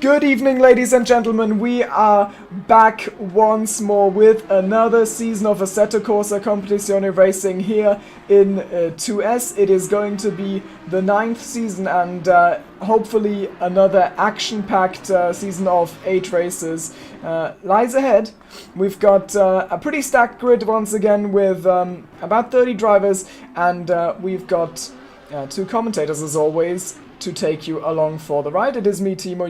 Good evening, ladies and gentlemen. We are back once more with another season of Assetto Corsa Competizione racing here in 2S. It is going to be the 9th season and hopefully another action-packed season of 8 races lies ahead. We've got a pretty stacked grid once again with about 30 drivers, and we've got 2 commentators as always to take you along for the ride. It is me, Timo.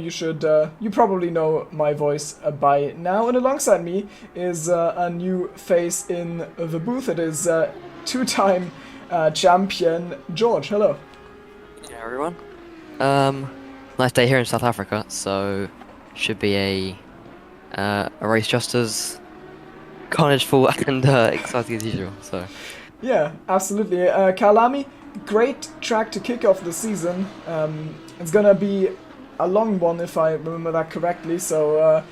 You probably know my voice by now, and alongside me is a new face in the booth. It is two-time champion George. Hello. Yeah, everyone. Nice day here in South Africa, so should be a race just as carnageful and exciting as usual. So yeah, absolutely. Kyalami, great track to kick off the season. It's gonna be a long one if I remember that correctly, so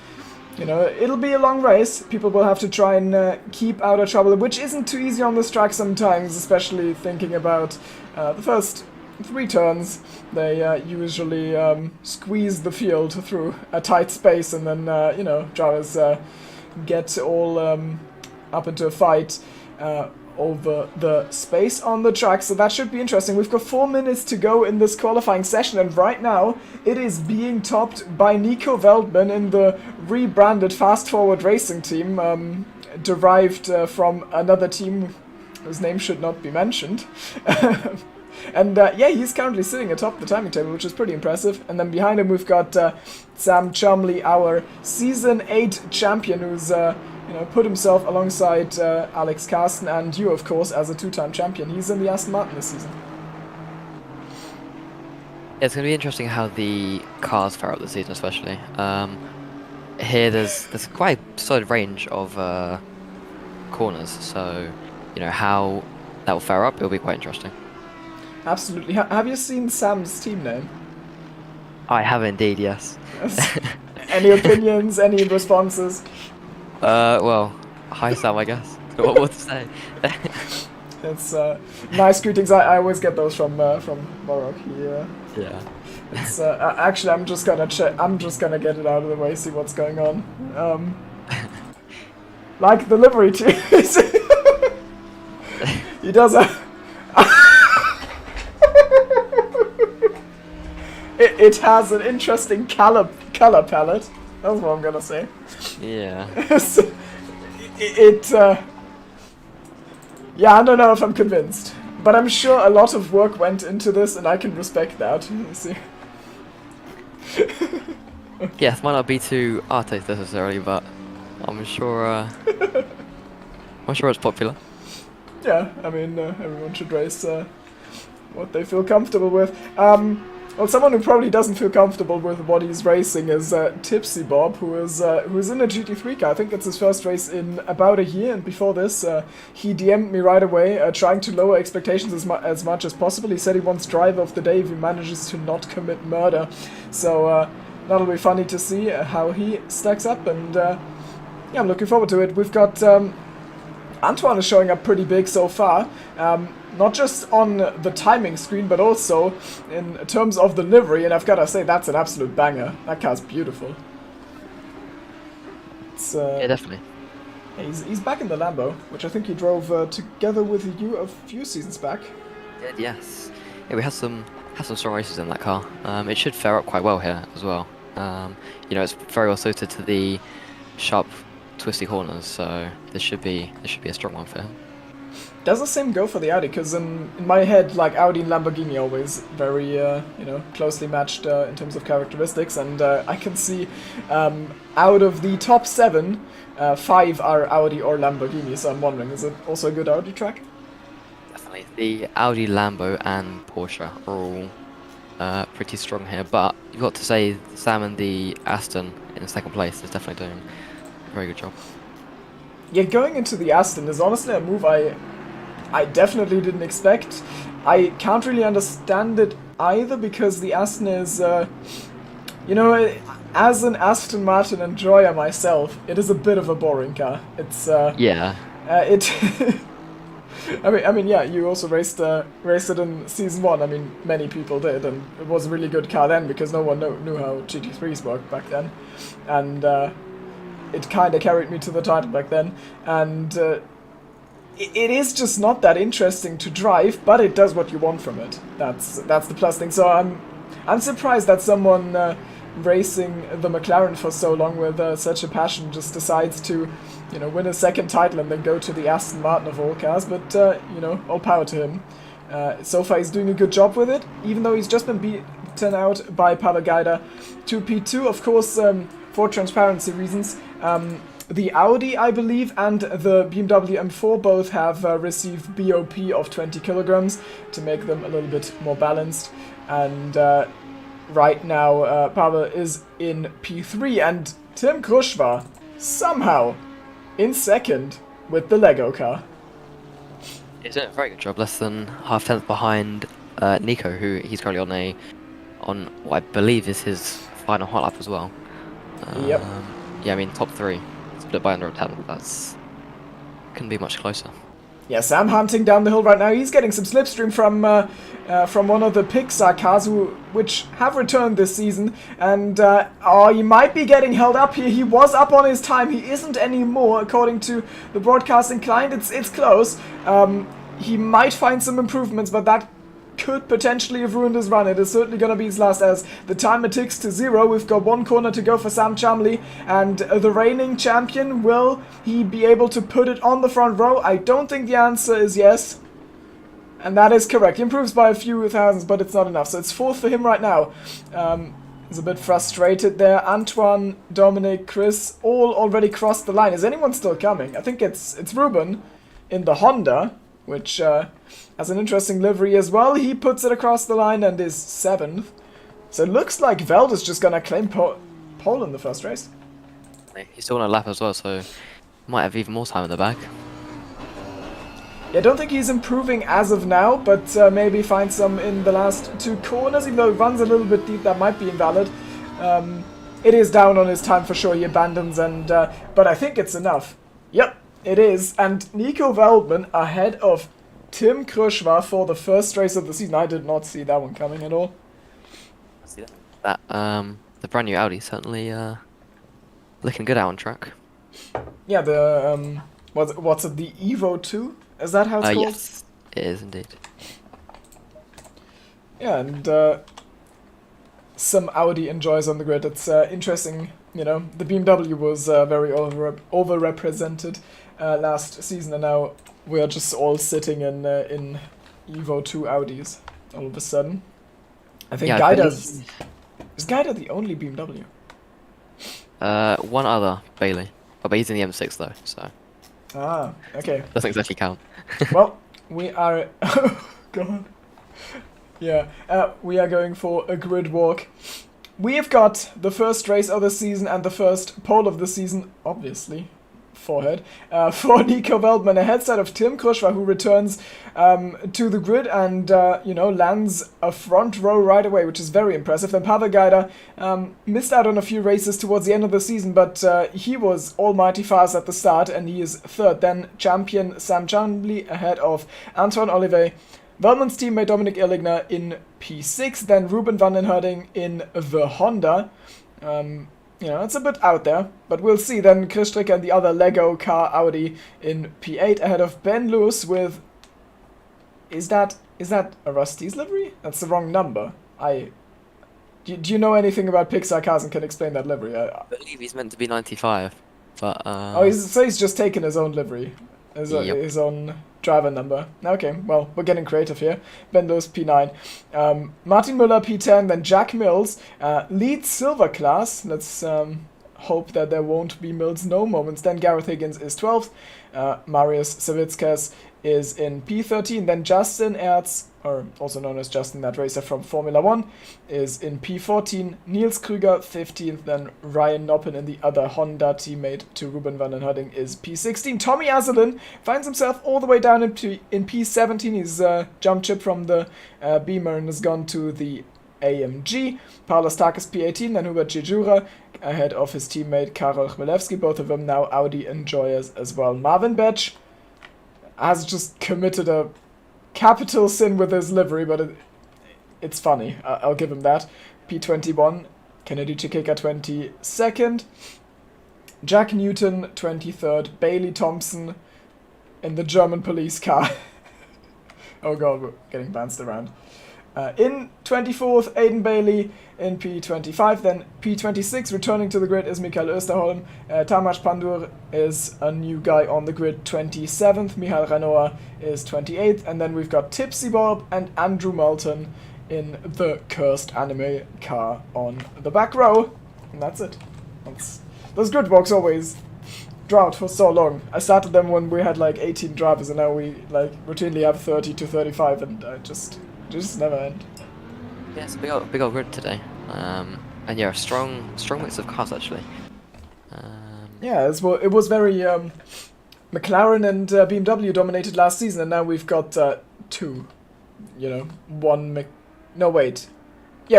you know, it'll be a long race. People will have to try and keep out of trouble, which isn't too easy on this track sometimes, especially thinking about the first 3 turns. They usually squeeze the field through a tight space, and then you know, drivers get all up into a fight over the space on the track, so that should be interesting. We've got 4 minutes to go in this qualifying session, and right now it is being topped by Nico Veldman in the rebranded Fast Forward Racing team, derived from another team whose name should not be mentioned. And yeah, he's currently sitting atop the timing table, which is pretty impressive. And then behind him we've got Sam Chumley, our Season 8 champion, who's you know, put himself alongside Alex Carsten and you, of course, as a 2-time champion. He's in the Aston Martin this season. it's going to be interesting how the cars fare out this season, especially. Here there's quite a solid range of corners, so you know how that will fare up. It'll be quite interesting. Absolutely. Have you seen Sam's team name? I have indeed, yes. Any opinions? Any responses? Well, hi Sam, I guess. What more to say? It's nice greetings. I always get those from Morok. Yeah. It's actually, I'm just gonna check. I'm just gonna get it out of the way, see what's going on. Like the livery team. He does a. It has an interesting color palette. That's what I'm gonna say. Yeah. Yeah, I don't know if I'm convinced, but I'm sure a lot of work went into this, and I can respect that. You see. Yes, might not be to our taste necessarily, but I'm sure. I'm sure it's popular. Yeah, I mean, everyone should race what they feel comfortable with. Well, someone who probably doesn't feel comfortable with what he's racing is Tipsy Bob, who's in a GT3 car. I think it's his first race in about a year, and before this, he DM'd me right away, trying to lower expectations as much as possible. He said he wants driver of the day if he manages to not commit murder. So that'll be funny to see how he stacks up, and yeah, I'm looking forward to it. We've got Antoine is showing up pretty big so far. Not just on the timing screen, but also in terms of the livery, and I've got to say, that's an absolute banger. That car's beautiful. It's, Yeah, definitely. He's back in the Lambo, which I think he drove together with you a few seasons back. Yes. Yeah, we had some strong races in that car. It should fare up quite well here as well. You know, it's very well suited to the sharp, twisty corners, so this should be a strong one for him. Does the same go for the Audi? Because in my head, like, Audi and Lamborghini are always very, you know, closely matched in terms of characteristics, and I can see out of the top 7, 5 are Audi or Lamborghini, so I'm wondering, is it also a good Audi track? Definitely. The Audi, Lambo and Porsche are all pretty strong here, but you've got to say Sam and the Aston in second place is definitely doing a very good job. Yeah, going into the Aston is honestly a move I definitely didn't expect. I can't really understand it either, because the Aston is, you know, as an Aston Martin enjoyer myself, it is a bit of a boring car. It's, Yeah. I mean, yeah, you also raced it in season 1. I mean, many people did, and it was a really good car then because no one knew how GT3s worked back then, and it kind of carried me to the title back then. And it is just not that interesting to drive, but it does what you want from it. That's the plus thing. So I'm surprised that someone racing the McLaren for so long with such a passion just decides to, win a second title and then go to the Aston Martin of all cars. But all power to him. So far he's doing a good job with it, even though he's just been beaten out by Pavel Gaida to P2. Of course, for transparency reasons, the Audi, I believe, and the BMW M4 both have received BOP of 20 kilograms to make them a little bit more balanced. And right now, Pavel is in P3, and Tim Krushwa somehow in second with the Lego car. He's doing a very good job, less than half tenth behind Nico, who he's currently on what I believe is his final hot lap as well. Yep. Yeah, I mean top 3, split by under a tenth. That's couldn't be much closer. Yeah, Sam hunting down the hill right now. He's getting some slipstream from one of the Pixar cars which have returned this season. And he might be getting held up here. He was up on his time. He isn't anymore, according to the broadcasting client. It's close. He might find some improvements, but that could potentially have ruined his run. It is certainly going to be his last, as the timer ticks to 0. We've got 1 corner to go for Sam Chamley, and the reigning champion, will he be able to put it on the front row? I don't think the answer is yes. And that is correct. He improves by a few thousands, but it's not enough. So it's 4th for him right now. He's a bit frustrated there. Antoine, Dominic, Chris, all already crossed the line. Is anyone still coming? I think it's Ruben in the Honda, which has an interesting livery as well. He puts it across the line and is 7th. So it looks like Veld is just going to claim pole in the first race. He's still on a lap as well, so might have even more time in the bag. Yeah, I don't think he's improving as of now, but maybe find some in the last 2 corners. Even though it runs a little bit deep, that might be invalid. It is down on his time for sure. He abandons, but I think it's enough. Yep. It is, and Nico Veldman ahead of Tim Krushwa for the first race of the season. I did not see that one coming at all. See that? The brand new Audi certainly looking good out on track. Yeah, the what's it? The Evo 2? Is that how it's called? Yes, it is indeed. Yeah, and some Audi enjoys on the grid. It's interesting. The BMW was very overrepresented last season, and now we are just all sitting in Evo 2 Audis all of a sudden. I think is Gaida the only BMW? One other, Bailey. Oh, but he's in the M6 though, so. Ah, okay. Doesn't exactly count. Well, we are... Oh, God. Yeah, we are going for a grid walk. We have got the first race of the season and the first pole of the season, obviously, forehead, for Nico Veldman, ahead side of Tim Krushwa, who returns to the grid and, lands a front row right away, which is very impressive. Then Pavel Gaida missed out on a few races towards the end of the season, but he was almighty fast at the start, and he is 3rd. Then champion Sam Chamley ahead of Antoine Olivet. Veldman's teammate Dominic Illigner in P6, then Ruben van den Herding in the Honda. It's a bit out there, but we'll see. Then Chris Stricker and the other Lego car Audi in P8 ahead of Ben Lewis with... Is that a Rusty's livery? That's the wrong number. Do you know anything about Pixar cars and can explain that livery? I believe he's meant to be 95, but... he's just taken his own livery. His own driver number. Okay, well, we're getting creative here. Ben Lewis, P9. Martin Müller, P10. Then Jack Mills, lead silver class. Let's hope that there won't be Mills no moments. Then Gareth Higgins is 12th. Marius Savitskas is in P13. Then Justin Ertz, or also known as Justin, that racer from Formula 1, is in P14. Niels Krüger, 15th. Then Ryan Noppen, in the other Honda teammate to Ruben van den Herding, is P16. Tommy Azelin finds himself all the way down in P17. He's jumped ship from the Beamer and has gone to the AMG. Paulus Takis, P18. Then Hubert Jejura ahead of his teammate Karol Chmielewski. Both of them now Audi enjoyers as well. Marvin Betsch has just committed a capital sin with his livery, but it's funny. I'll give him that. P21, Kennedy Chikika 22nd, Jack Newton 23rd, Bailey Thompson in the German police car. Oh god, we're getting bounced around. In 24th, Aiden Bailey in P25. Then P26, returning to the grid, is Mikael Österholm. Tamas Pandur is a new guy on the grid, 27th. Michael Renoir is 28th. And then we've got Tipsy Bob and Andrew Moulton in the cursed anime car on the back row. And that's it. Those grid walks always drought for so long. I started them when we had like 18 drivers, and now we like routinely have 30 to 35, and I just never end. Yeah, it's a big old grid today. And yeah, a strong mix of cars actually. Yeah, it was very McLaren and BMW dominated last season, and now we've got two. You know,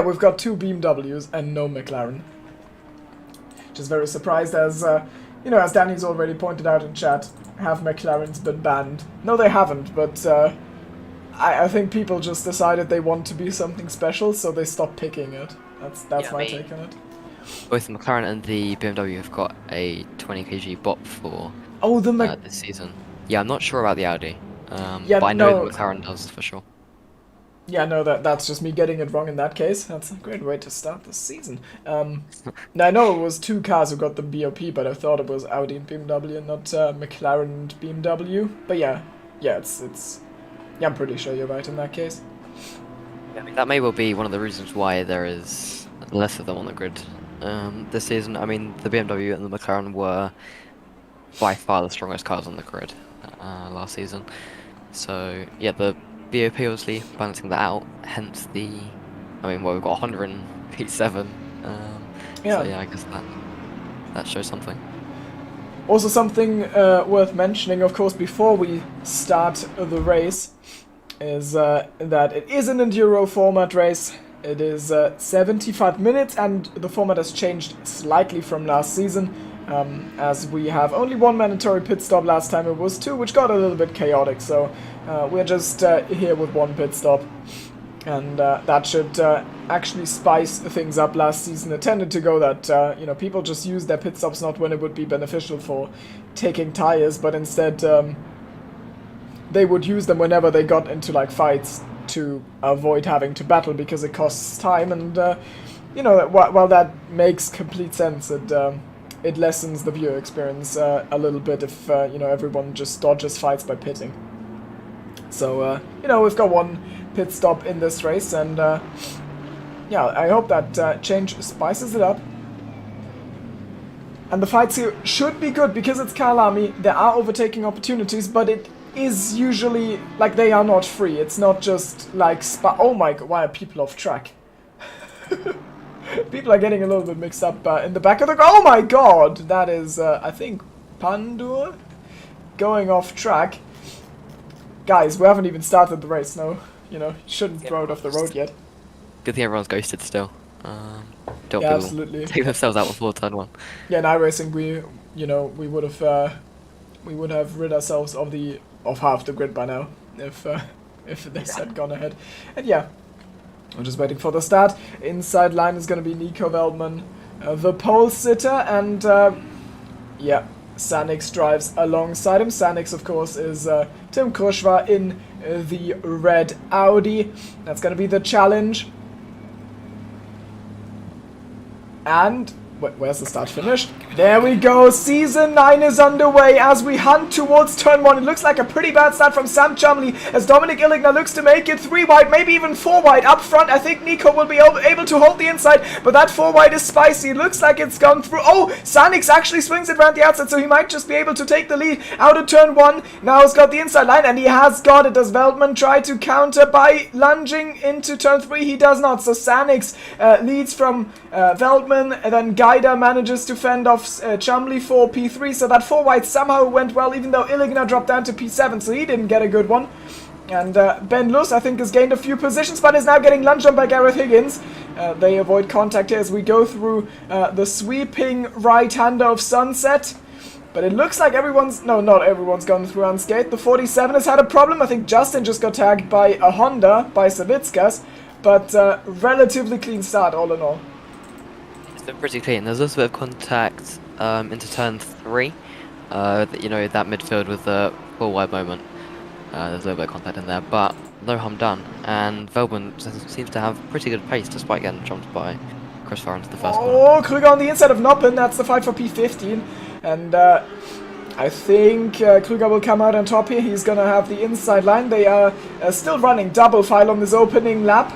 we've got two BMWs and no McLaren. Just very surprised, as as Danny's already pointed out in chat, have McLarens been banned? No, they haven't, but I think people just decided they want to be something special, so they stopped picking it. That's my take on it. Both the McLaren and the BMW have got a 20 kg BOP for this season. Yeah, I'm not sure about the Audi, but I know the McLaren does for sure. Yeah, no, that's just me getting it wrong in that case. That's a great way to start the season. Now, I know it was two cars who got the BOP, but I thought it was Audi and BMW and not McLaren and BMW. But yeah, it's. Yeah, I'm pretty sure you're right in that case. Yeah, I mean, that may well be one of the reasons why there is less of them on the grid this season. I mean, the BMW and the McLaren were by far the strongest cars on the grid last season. So yeah, the BOP obviously balancing that out, hence we've got 100 in P7. So yeah, I guess that shows something. Also something worth mentioning, of course, before we start the race, is that it is an enduro format race. It is 75 minutes, and the format has changed slightly from last season, as we have only one mandatory pit stop. Last time it was two, which got a little bit chaotic, so we're just here with one pit stop. And that should actually spice things up. Last season it tended to go that people just use their pit stops not when it would be beneficial for taking tires, but instead they would use them whenever they got into like fights to avoid having to battle, because it costs time. And while that makes complete sense, it lessens the viewer experience a little bit if everyone just dodges fights by pitting. So we've got one pit stop in this race, and I hope that change spices it up. And the fights here should be good, because it's Kyalami. There are overtaking opportunities, but it is usually like they are not free. It's not just like oh my god, why are people off track? People are getting a little bit mixed up in the back of the. Oh my god, that is I think Pandur going off track. Guys, we haven't even started the race. No, you shouldn't throw it off the road yet. Good thing everyone's ghosted still. Don't yeah, absolutely. Take themselves out before turn one. Yeah, in iRacing we would have rid ourselves of half the grid by now if this had gone ahead. And yeah, we're just waiting for the start. Inside line is going to be Nico Veldman, the pole sitter, and Sanix drives alongside him. Sanix, of course, is Tim Krushwa in the red Audi. That's going to be the challenge. And where's the start finish? There we go. Season 9 is underway as we hunt towards turn 1. It looks like a pretty bad start from Sam Chumley as Dominic Illigner looks to make it 3 wide, maybe even 4 wide. Up front, I think Nico will be able to hold the inside, but that 4 wide is spicy. It looks like it's gone through. Oh, Sanix actually swings it around the outside, so he might just be able to take the lead out of turn 1. Now he's got the inside line, and he has got it. Does Veldman try to counter by lunging into turn 3? He does not. So Sanix leads from Veldman, and then Gaida manages to fend off Chumley for P3, so that 4 wide somehow went well, even though Illigner dropped down to P7, so he didn't get a good one. And Ben Luss, I think, has gained a few positions, but is now getting lunged on by Gareth Higgins. They avoid contact here as we go through the sweeping right-hander of Sunset. But it looks like everyone's... No, not everyone's gone through unscathed. The 47 has had a problem. I think Justin just got tagged by a Honda, by Savickas. But relatively clean start, all in all. It's been pretty clean. There's also a bit of contact into turn 3. You know, that midfield with the full wide moment. There's a little bit of contact in there, but no harm done. And Veltman seems to have pretty good pace despite getting jumped by Crossfire into the first corner. Oh, Krüger on the inside of Noppen. That's the fight for P15. And I think Krüger will come out on top here. He's going to have the inside line. They are still running double file on this opening lap.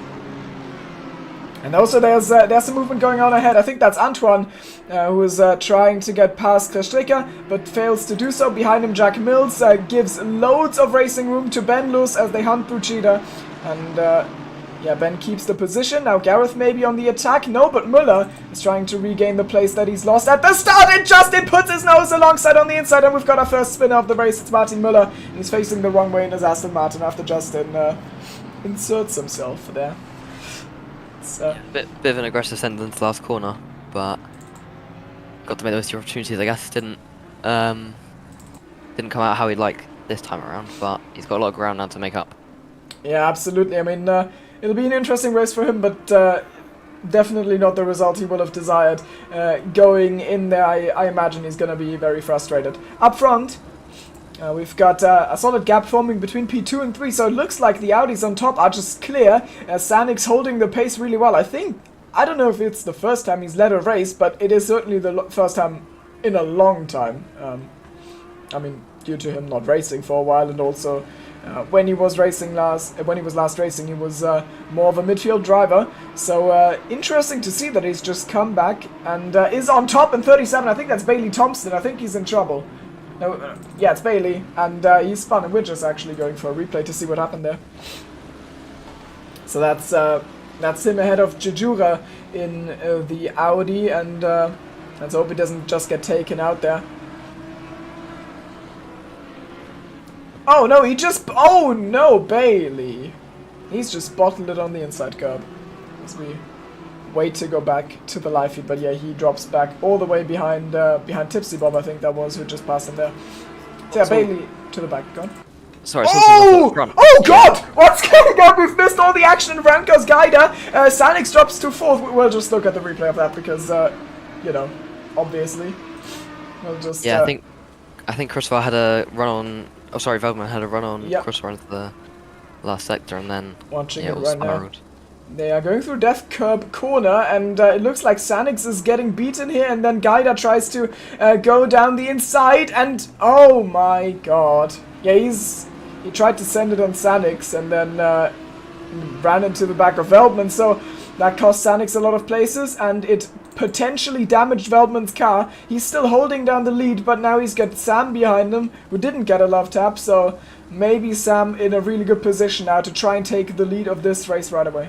And also there's some movement going on ahead. I think that's Antoine who is trying to get past Stricker, but fails to do so. Behind him, Jack Mills gives loads of racing room to Ben Luz as they hunt Buchida. And yeah, Ben keeps the position. Now Gareth may be on the attack. No, but Müller is trying to regain the place that he's lost at the start. And Justin puts his nose alongside on the inside. And we've got our first spinner of the race. It's Martin Müller. He's facing the wrong way in his Aston Martin after Justin inserts himself there. Yeah, bit of an aggressive send into the last corner, but got to make the most of your opportunities. I guess didn't come out how he'd like this time around, but he's got a lot of ground now to make up. Yeah, absolutely. I mean, it'll be an interesting race for him, but definitely not the result he would have desired. Going in there, I imagine he's going to be very frustrated. Up front, we've got a solid gap forming between P2 and 3, so it looks like the Audis on top are just clear. Sanik's holding the pace really well. I don't know if it's the first time he's led a race, but it is certainly the first time in a long time. I mean, due to him not racing for a while, and also when he was last racing, he was more of a midfield driver. So interesting to see that he's just come back and is on top in 37. I think that's Bailey Thompson. I think he's in trouble. No, yeah, it's Bailey, and he's spun, and we're just actually going for a replay to see what happened there. So that's him ahead of Jejura in the Audi, and let's hope he doesn't just get taken out there. Oh no, oh no, Bailey! He's just bottled it on the inside curb as we wait to go back to the live feed, but yeah, he drops back all the way behind Tipsy Bob, I think that was, who just passed him there. So yeah, Bailey to the back, go on. Sorry, oh god! What's going on? We've missed all the action in Ramco's Guida. Sanix drops to 4th. We'll just look at the replay of that because, you know, obviously. We'll just... Yeah, I think Crossfire had a run on... Oh, sorry, Veltman had a run on Crossfire into the last sector, and then watching it it was right now. spiraled. They are going through Death Curb corner, and it looks like Sanix is getting beaten here, and then Gaida tries to go down the inside, and oh my god. Yeah, he tried to send it on Sanix, and then ran into the back of Veltman, so that cost Sanix a lot of places, and it potentially damaged Veltman's car. He's still holding down the lead, but now he's got Sam behind him, who didn't get a love tap, so maybe Sam in a really good position now to try and take the lead of this race right away.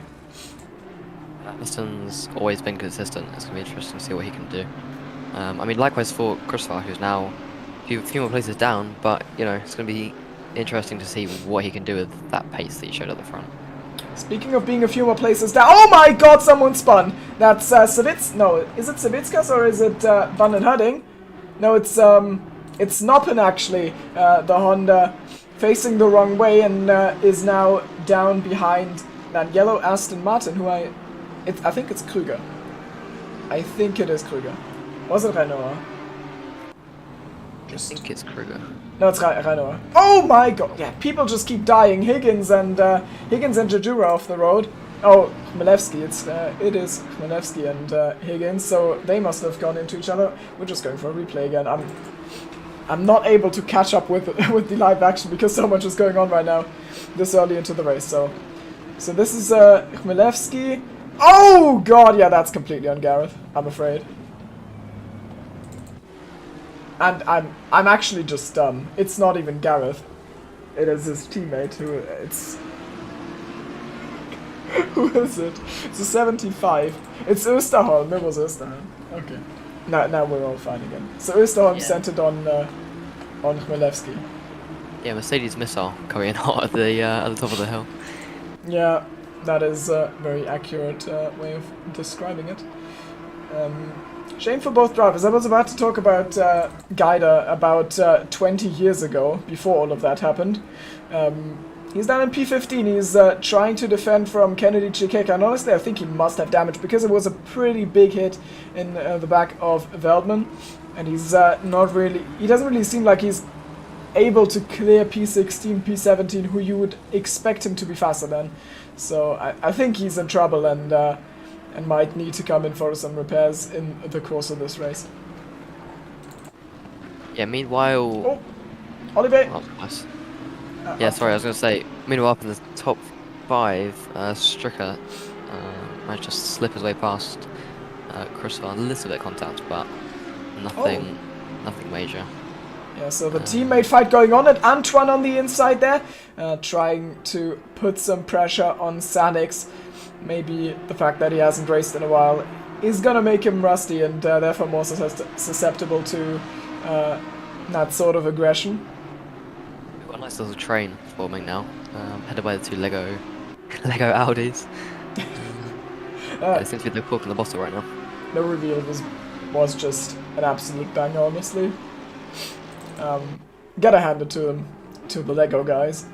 Aston's always been consistent. It's going to be interesting to see what he can do. I mean, likewise for Crossfire, who's now a few more places down, but, you know, it's going to be interesting to see what he can do with that pace that he showed at the front. Speaking of being a few more places down, oh my god, someone spun! That's Savitz. No, is it Savitskas or is it Van den Hudding? No, it's Noppen actually, the Honda, facing the wrong way and is now down behind that yellow Aston Martin, who I think it's Krüger. I think it is Krüger. Was it Renault? I think it's Krüger. No, it's Renault. Oh my god! Yeah, people just keep dying. Higgins and Jejura off the road. Oh, Chmielewski. It is Chmielewski and Higgins. So they must have gone into each other. We're just going for a replay again. I'm not able to catch up with the live action because so much is going on right now, this early into the race. So this is Chmielewski. Oh god! Yeah, that's completely on Gareth, I'm afraid. And I'm actually just dumb. It's not even Gareth. It is his teammate who it's... Who is it? It's a 75. It's Österholm. It was Österholm. Okay. Now we're all fine again. So Österholm sent it on Chmielewski. Yeah, Mercedes missile coming in hot at the top of the hill. Yeah, that is a very accurate way of describing it. Shame for both drivers. I was about to talk about Geider about 20 years ago, before all of that happened. He's down in P15. He's trying to defend from Kennedy Chikeka, and honestly, I think he must have damage because it was a pretty big hit in the back of Veldman, and he's not really. He doesn't really seem like he's able to clear P16, P17, who you would expect him to be faster than. So I think he's in trouble and might need to come in for some repairs in the course of this race. Yeah, meanwhile... Oh, Olivier! Oh, nice. Yeah, sorry, I was going to say, meanwhile up in the top 5, Stricker managed to slip his way past Chris on a little bit of contact, but nothing major. Yeah, so the teammate fight going on, and Antoine on the inside there, trying to put some pressure on Sanix. Maybe the fact that he hasn't raced in a while is gonna make him rusty and therefore more susceptible to that sort of aggression. We've got a nice little train forming now, headed by the two Lego Audis. It seems to be the cork in the bottle right now. The reveal was just an absolute banger, honestly. Gotta hand it to them, to the Lego guys.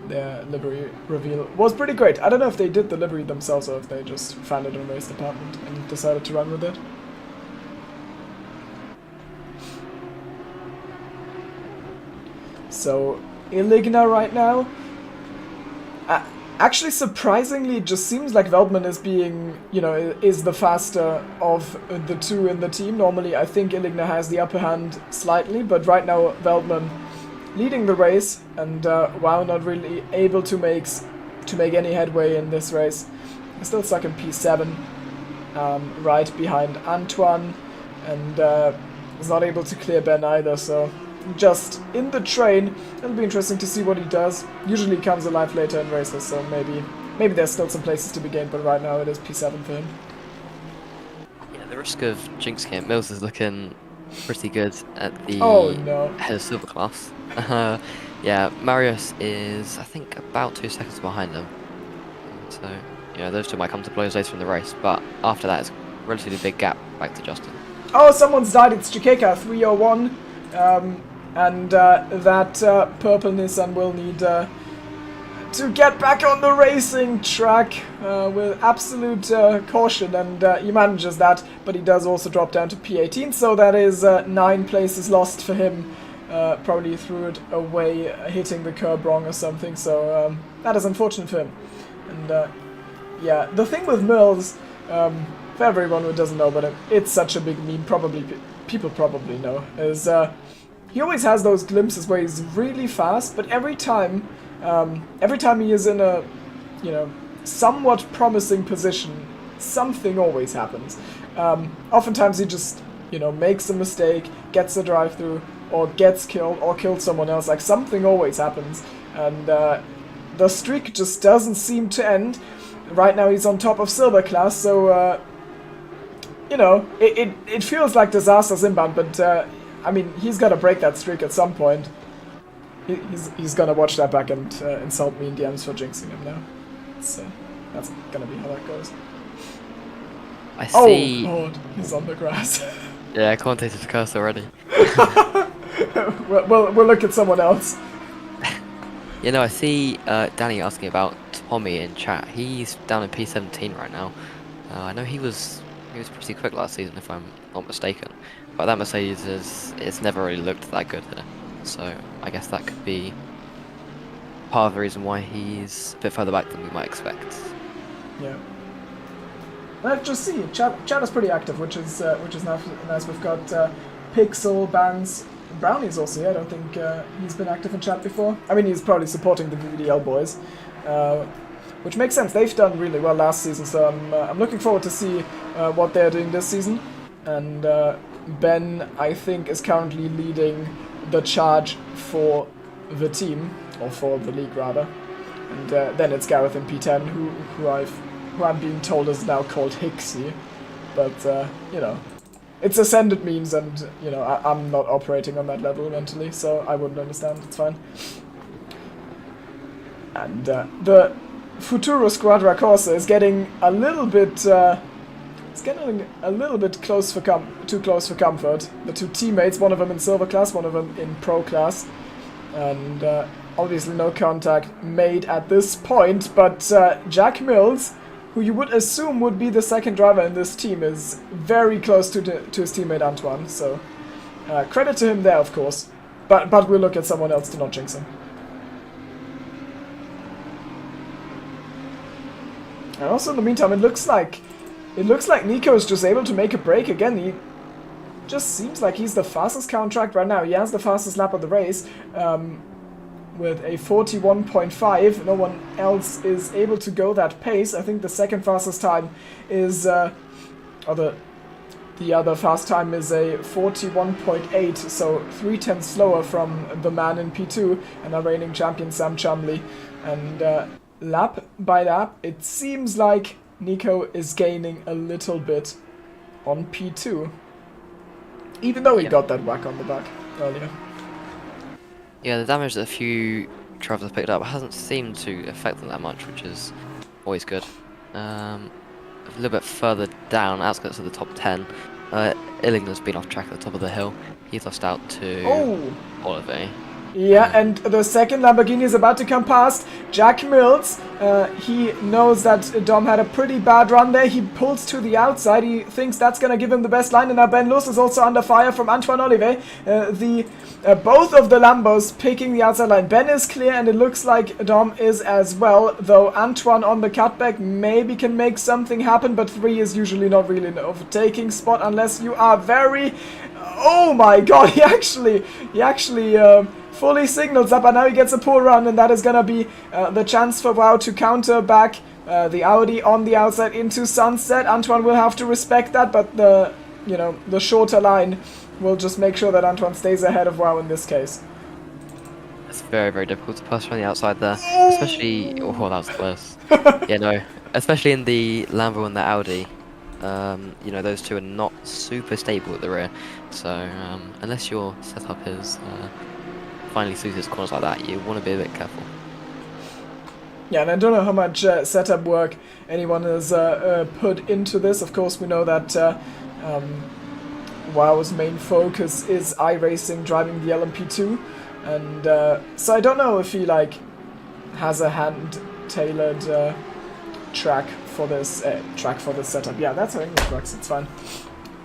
Their livery reveal was pretty great. I don't know if they did the livery themselves or if they just found it in the race department and decided to run with it. So, Iligna right now. Actually, surprisingly, it just seems like Veldman is being, is the faster of the two in the team. Normally, I think Iligna has the upper hand slightly, but right now, Veldman leading the race, and wow, not really able to make any headway in this race. He's still stuck in P7, right behind Antoine, and is not able to clear Ben either, so just in the train. It'll be interesting to see what he does. Usually he comes alive later in races, so maybe there's still some places to be gained, but right now it is P7 for him. Yeah, the risk of jinxing him. Mills is looking pretty good at the head of silver class. Yeah, Marius is, I think, about 2 seconds behind him. So, those two might come to blows later in the race, but after that, it's a relatively big gap back to Justin. Oh, someone's died. It's Chikeka, 301. And that purple Nissan will need to get back on the racing track with absolute caution, and he manages that, but he does also drop down to P18, so that is 9 places lost for him. Probably threw it away, hitting the curb wrong or something, so that is unfortunate for him. And yeah, the thing with Mills, for everyone who doesn't know, but it's such a big meme, people probably know, is he always has those glimpses where he's really fast, but every time he is in a, somewhat promising position, something always happens. Oftentimes he just, makes a mistake, gets a drive-through, or gets killed, or kills someone else. Like, something always happens, and the streak just doesn't seem to end. Right now he's on top of silver class, so it feels like disaster's inbound, but I mean, he's gonna break that streak at some point. He's gonna watch that back and insult me in DMs for jinxing him now. So that's gonna be how that goes. I see. Oh Lord, he's on the grass. Yeah, commentator's cursed already. we'll look at someone else. I see Danny asking about Tommy in chat. He's down in P17 right now. I know he was pretty quick last season, if I'm not mistaken. But that Mercedes it's never really looked that good here. So I guess that could be part of the reason why he's a bit further back than we might expect. Yeah. Let's just see. Chat is pretty active, which is nice. We've got Pixel, Bangs, Brownie's also here. I don't think he's been active in chat before. I mean, he's probably supporting the VDL boys, which makes sense. They've done really well last season, so I'm looking forward to see what they're doing this season. And Ben, I think, is currently leading the charge for the team, or for the league rather. And then it's Gareth in P10, who I'm being told is now called Hixie. But it's ascended memes, and I'm not operating on that level mentally, so I wouldn't understand. It's fine. And the Futuro Squadra Corsa is getting a little bit It's getting a little bit too close for comfort. The two teammates, one of them in silver class, one of them in pro class. And obviously no contact made at this point, but Jack Mills, who you would assume would be the second driver in this team, is very close to his teammate Antoine, so credit to him there, of course. But we'll look at someone else to not jinx him. And also in the meantime, it looks like Nico is just able to make a break again. He just seems like he's the fastest car on track right now. He has the fastest lap of the race with a 41.5. No one else is able to go that pace. I think the second fastest time is, the other fast time is a 41.8, so 3/10 slower from the man in P2 and our reigning champion Sam Chumley. And lap by lap, it seems like Nico is gaining a little bit on P2. Even though he got that whack on the back earlier. Yeah, the damage that a few drivers have picked up hasn't seemed to affect them that much, which is always good. A little bit further down, outskirts of the top 10, Illingham's been off track at the top of the hill. He's lost out to Oliver. Yeah, and the second Lamborghini is about to come past. Jack Mills, he knows that Dom had a pretty bad run there. He pulls to the outside. He thinks that's going to give him the best line. And now Ben Lewis is also under fire from Antoine Olivet. Both of the Lambos picking the outside line. Ben is clear, and it looks like Dom is as well. Though Antoine on the cutback maybe can make something happen, but 3 is usually not really an overtaking spot unless you are very... Oh my god, he actually fully signals up, and now he gets a poor run, and that is gonna be the chance for Wow to counter back the Audi on the outside into Sunset. Antoine will have to respect that, but the shorter line will just make sure that Antoine stays ahead of Wow in this case. It's very, very difficult to pass from the outside there, especially... Oh, that was close. Yeah, no, especially in the Lambo and the Audi. Those two are not super stable at the rear, so unless your setup is finally suited corners like that, you want to be a bit careful. Yeah, and I don't know how much setup work anyone has put into this. Of course, we know that WoW's main focus is iRacing, driving the LMP2, and so I don't know if he has a hand-tailored track for this setup. Yeah, that's how English works. It's fine.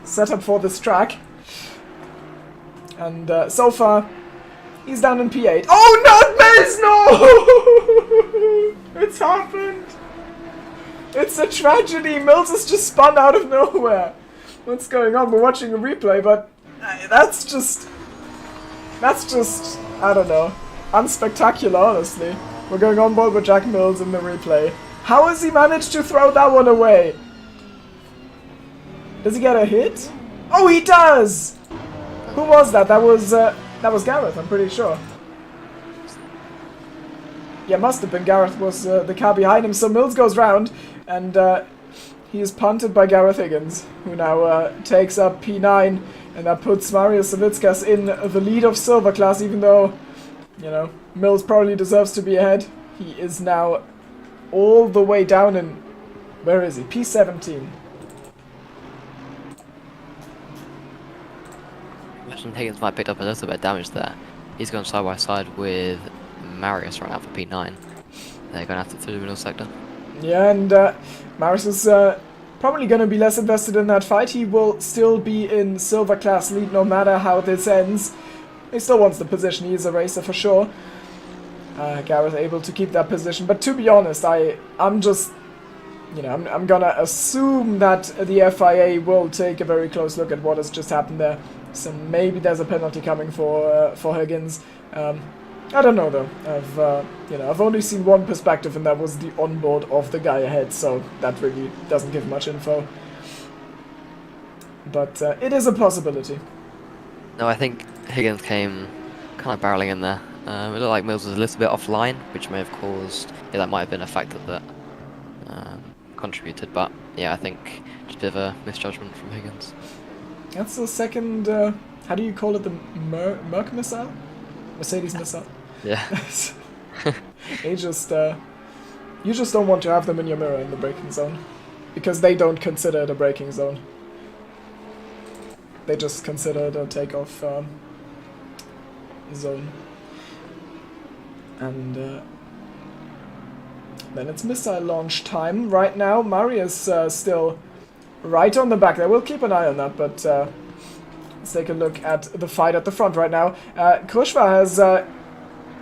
Setup for this track, and so far he's down in P8. Oh, not Mills! No, it's happened. It's a tragedy. Mills has just spun out of nowhere. What's going on? We're watching a replay, but that's just I don't know, unspectacular. Honestly, we're going on board with Jack Mills in the replay. How has he managed to throw that one away? Does he get a hit? Oh, he does! Who was that? That was Gareth, I'm pretty sure. Yeah, must have been. Gareth was the car behind him. So Mills goes round, and he is punted by Gareth Higgins, who now takes up P9, and that puts Marius Savitskas in the lead of silver class, even though, Mills probably deserves to be ahead. He is now all the way down in... Where is he? P17. Imagine Higgins might have picked up a little bit of damage there. He's gone side by side with Marius right now for P9. They're going after through the middle sector. Yeah, and Marius is probably going to be less invested in that fight. He will still be in silver class lead no matter how this ends. He still wants the position. He is a racer for sure. Gareth able to keep that position, but to be honest, I'm just, I'm gonna assume that the FIA will take a very close look at what has just happened there. So maybe there's a penalty coming for Higgins. I don't know though. I've only seen one perspective, and that was the onboard of the guy ahead, so that really doesn't give much info. But it is a possibility. No, I think Higgins came kind of barreling in there. It looked like Mills was a little bit offline, which may have caused... Yeah, that might have been a factor that contributed, but yeah, I think just a bit of a misjudgment from Higgins. That's the second... how do you call it? The Merc missile? Mercedes missile? Yeah. You just don't want to have them in your mirror in the braking zone. because they don't consider it a braking zone. They just consider it a takeoff zone. And then it's missile launch time. Right now, Murray is still right on the back there. We'll keep an eye on that, but let's take a look at the fight at the front right now. Krushva has...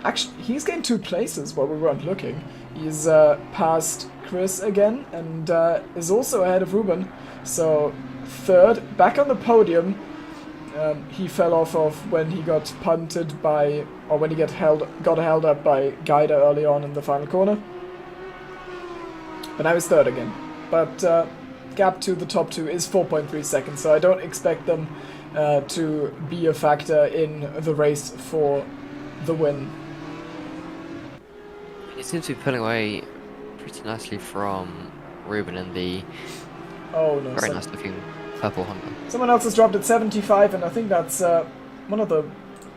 actually, he's gained 2 places while we weren't looking. He's passed Chris again and is also ahead of Ruben. So, 3rd, back on the podium. He fell off of when he got punted by... or when he got held up by Guida early on in the final corner. But now he's 3rd again. But gap to the top 2 is 4.3 seconds, so I don't expect them to be a factor in the race for the win. He seems to be pulling away pretty nicely from Ruben in the very nice looking purple Honda. Someone else has dropped at 75, and I think that's one of the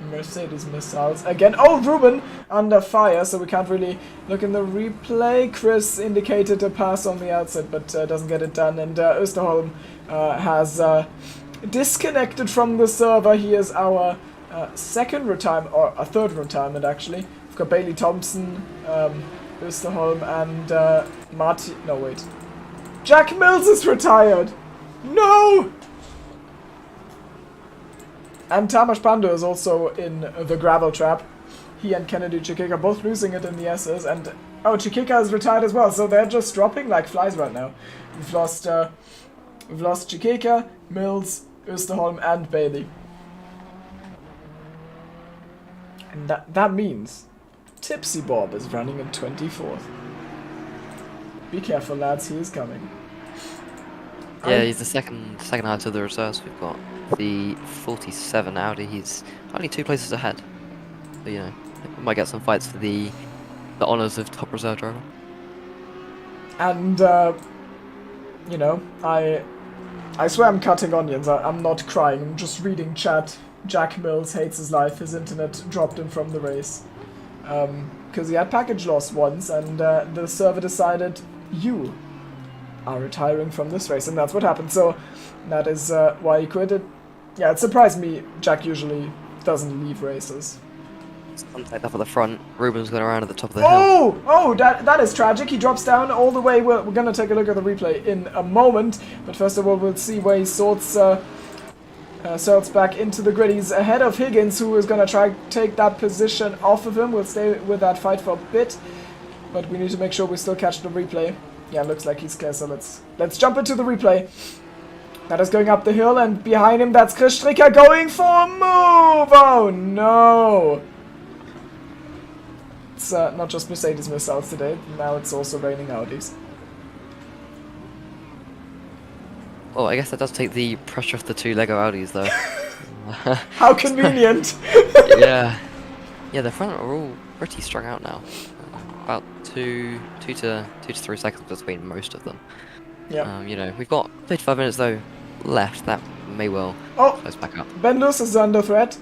Mercedes missiles again. Oh, Ruben under fire, so we can't really look in the replay. Chris indicated a pass on the outside, but doesn't get it done, and Österholm has disconnected from the server. He is our 2nd retirement, or a 3rd retirement actually. We've got Bailey Thompson, Österholm, and Marty. No, wait. Jack Mills is retired. No. And Tamas Pandu is also in the gravel trap. He and Kennedy Chikika are both losing it in the S's, and Chikika is retired as well. So they're just dropping like flies right now. We've lost Chikika, Mills, Österholm, and Bailey. And that means Tipsy Bob is running in 24th. Be careful, lads. He is coming. Yeah, he's the second out of the reserves. We've got the 47 Audi. He's only 2 places ahead. So, you know, we might get some fights for the honours of top reserve driver. And you know, I swear I'm cutting onions. I'm not crying. I'm just reading chat. Jack Mills hates his life. His internet dropped him from the race because he had package loss once, and the server decided you are retiring from this race, and that's what happened. So that is why he quit it. Yeah, it surprised me. Jack usually doesn't leave races. Contact up at the front. Ruben's going around at the top of the hill. Oh, that is tragic. He drops down all the way. We're going to take a look at the replay in a moment, but first of all, we'll see where he sorts back into the grid. He's ahead of Higgins, who is going to try to take that position off of him. We'll stay with that fight for a bit, but we need to make sure we still catch the replay. Yeah, looks like he's clear, so let's jump into the replay. That is going up the hill, and behind him, that's Chris Stricker going for a move! Oh, no! It's not just Mercedes missiles today, now it's also raining Audis. Well, I guess that does take the pressure off the 2 Lego Audis, though. How convenient! Yeah, the front are all pretty strung out now. About 2 to 3 seconds between most of them. Yeah. You know, we've got 35 minutes though left. That may well close back up. Ben Lewis is under threat.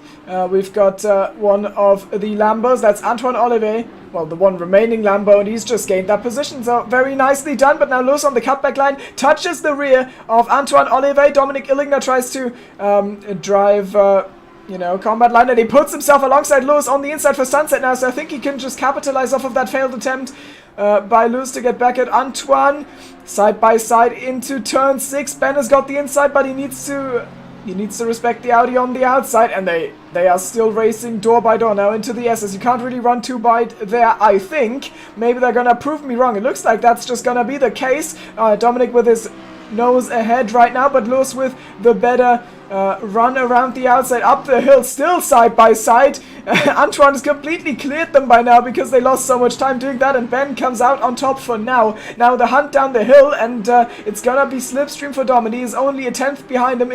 We've got one of the Lambos. That's Antoine Olivet. Well, the one remaining Lambo, and he's just gained that position. So very nicely done. But now Lewis on the cutback line touches the rear of Antoine Olivet. Dominic Illigner tries to drive. Combat line, and he puts himself alongside Lewis on the inside for Sunset now, so I think he can just capitalize off of that failed attempt by Lewis to get back at Antoine. Side by side into turn 6. Ben has got the inside, but he needs to respect the Audi on the outside, and they are still racing door by door now into the S's. You can't really run too wide there, I think. Maybe they're gonna prove me wrong. It looks like that's just gonna be the case. Dominic with his nose ahead right now, but Lewis with the better run around the outside, up the hill, still side by side. Antoine has completely cleared them by now because they lost so much time doing that, and Ben comes out on top for now. Now the hunt down the hill, and it's gonna be slipstream for Dominic. He's only a 10th behind him,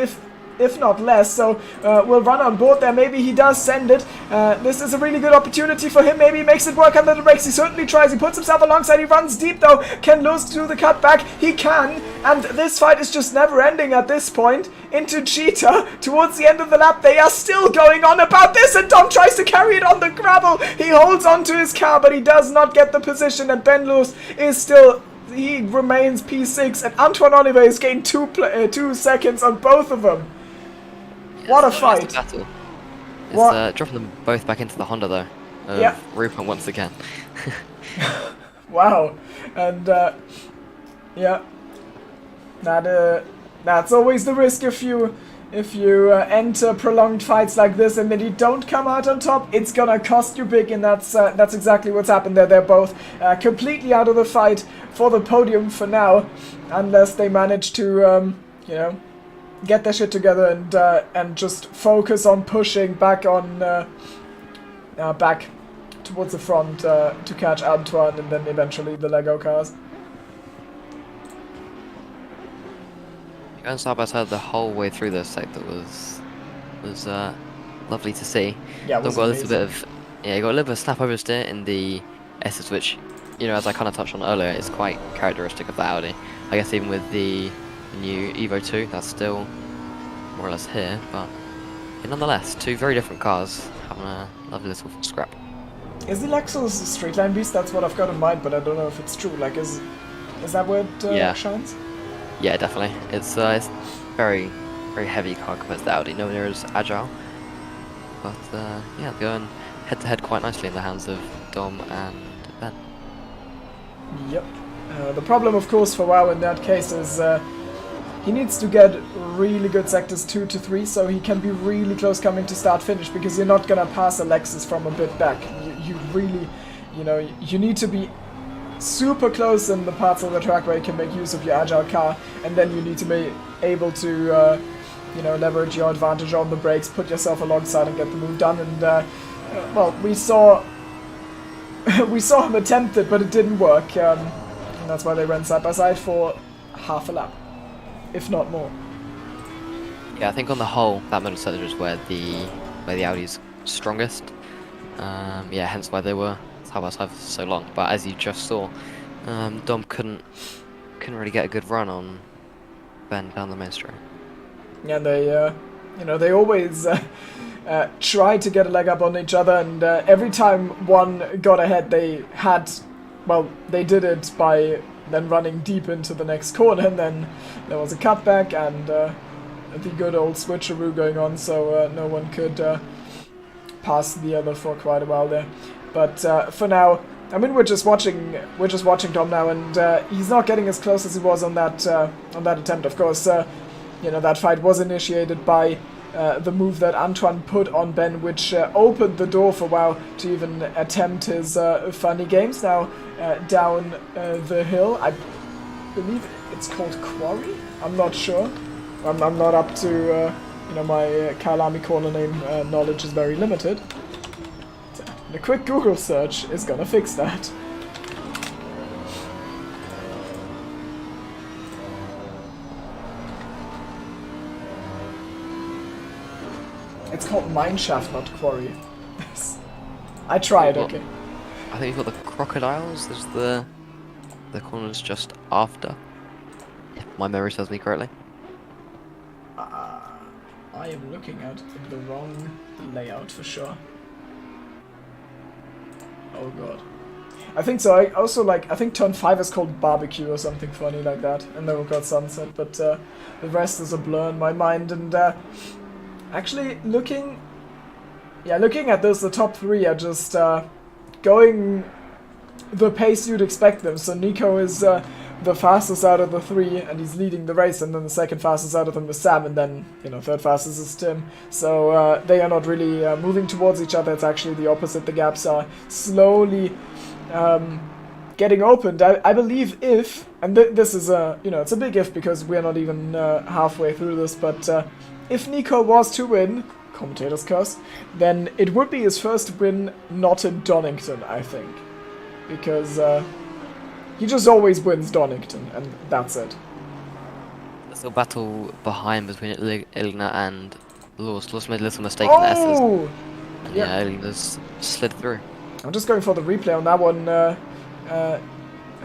if not less, so we'll run on board there. Maybe he does send it. This is a really good opportunity for him. Maybe he makes it work under the brakes. He certainly tries. He puts himself alongside. He runs deep, though. Can Lewis do the cutback? He can, and this fight is just never ending at this point. Into Cheetah, towards the end of the lap, they are still going on about this, and Dom tries to carry it on the gravel. He holds onto his car, but he does not get the position, and Ben Lewis is still he remains P6, and Antoine Oliver is getting 2 seconds on both of them. Yeah, What a it's fight! a battle. It's What? dropping them both back into the Honda though. Yeah. Rupert once again. Wow. And yeah, that's always the risk if you enter prolonged fights like this and then you don't come out on top. It's gonna cost you big, and that's exactly what's happened there. They're both completely out of the fight for the podium for now, unless they manage to you know, get their shit together and just focus on pushing back on back towards the front to catch Antoine and then eventually the Lego cars. Going side by side the whole way through this sector was lovely to see. Yeah, it was Got a little amazing. bit of you got a little bit of snap oversteer in the S's, which, you know, as I kind of touched on earlier, is quite characteristic of the Audi. I guess even with the new Evo 2, that's still more or less here, but nonetheless, two very different cars having a lovely little scrap. Is the Lexus a straight line beast? That's what I've got in mind, but I don't know if it's true. Like, is that where it shines? Yeah, definitely. It's very, very heavy car compared to the Audi. Nowhere near as agile. But yeah, going head to head quite nicely in the hands of Dom and Ben. Yep. The problem, of course, for WoW in that case is he needs to get really good sectors 2 to 3, so he can be really close coming to start finish, because you're not gonna pass a Lexus from a bit back. You really, you know, you need to be super close in the parts of the track where you can make use of your agile car, and then you need to be able to you know, leverage your advantage on the brakes, put yourself alongside and get the move done. And well, we saw him attempt it, but it didn't work, and that's why they ran side by side for half a lap, if not more. Yeah, I think on the whole that middle sector is where the Audi's strongest. Yeah, hence why they were side by side for so long. But as you just saw, Dom couldn't really get a good run on Ben down the main straight. Yeah, they you know, they always try to get a leg up on each other, and every time one got ahead, they did it by then running deep into the next corner, and then there was a cutback and the good old switcheroo going on, so no one could pass the other for quite a while there. But for now, I mean, we're just watching Dom now, and he's not getting as close as he was on that attempt. Of course, you know, that fight was initiated by the move that Antoine put on Ben, which opened the door for WoW to even attempt his funny games. Now down the hill, I believe it's called Quarry. I'm not sure. I'm not up to you know, my Kyalami corner name knowledge is very limited. A quick Google search is gonna fix that. It's called Mineshaft, not Quarry. I tried, okay. I think you've got the crocodiles. There's the corners just after, if my memory serves me correctly. I am looking at the wrong layout for sure. Oh god. I think so. I think turn 5 is called barbecue or something funny like that, and then we've got sunset, but the rest is a blur in my mind. And actually looking at this, the top 3 are just going the pace you'd expect them. So Nico is the fastest out of the 3, and he's leading the race, and then the second fastest out of them is Sam, and then, you know, third fastest is Tim. So they are not really moving towards each other. It's actually the opposite. The gaps are slowly getting opened. I believe if, and this is a, you know, it's a big if, because we're not even halfway through this, but if Nico was to win, commentator's curse, then it would be his first win not in Donington, I think, because he just always wins Donington, and that's it. There's a battle behind between Ilgna and Lors. Lors made a little mistake in the S's. Oh! And yeah, Ilgna's slid through. I'm just going for the replay on that one.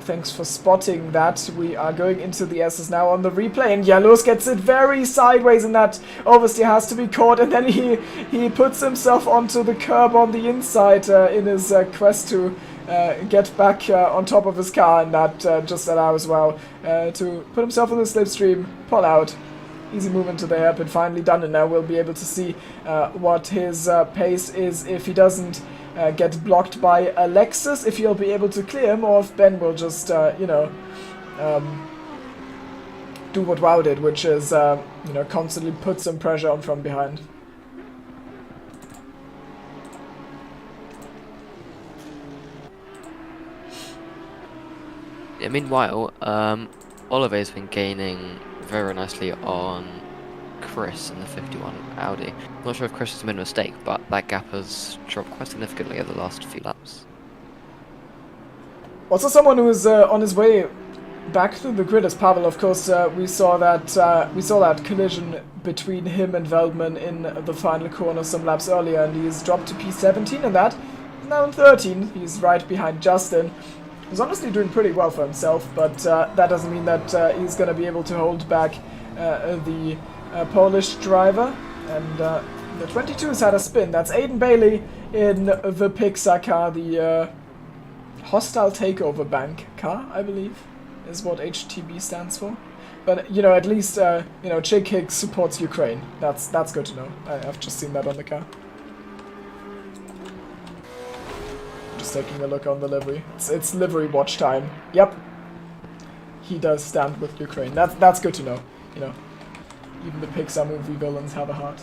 thanks for spotting that. We are going into the S's now on the replay, and Jalos gets it very sideways, and that obviously has to be caught, and then he puts himself onto the curb on the inside in his quest to get back on top of his car, and that just allows to put himself on the slipstream, pull out. Easy move into the hairpin, finally done, and now we'll be able to see what his pace is if he doesn't get blocked by Alexis, if he'll be able to clear him, or if Ben will just, do what Wow did, which is, constantly put some pressure on from behind. Yeah, meanwhile, Oliver's been gaining very nicely on Chris in the 51 Audi. Not sure if Chris has made a mistake, but that gap has dropped quite significantly over the last few laps. Also, someone who is on his way back to the grid is Pavel. Of course, we saw that collision between him and Veldman in the final corner some laps earlier, and he's dropped to P17, and that is now in 13. He's right behind Justin. He's honestly doing pretty well for himself, but that doesn't mean that he's going to be able to hold back the Polish driver. And the 22's had a spin. That's Aiden Bailey in the Pixar car, the Hostile Takeover Bank car, I believe, is what HTB stands for. But, at least, Chick Hicks supports Ukraine. That's good to know. I've just seen that on the car. Just taking a look on the livery. It's livery watch time. Yep. He does stand with Ukraine. That's good to know. Even the Pixar movie villains have a heart.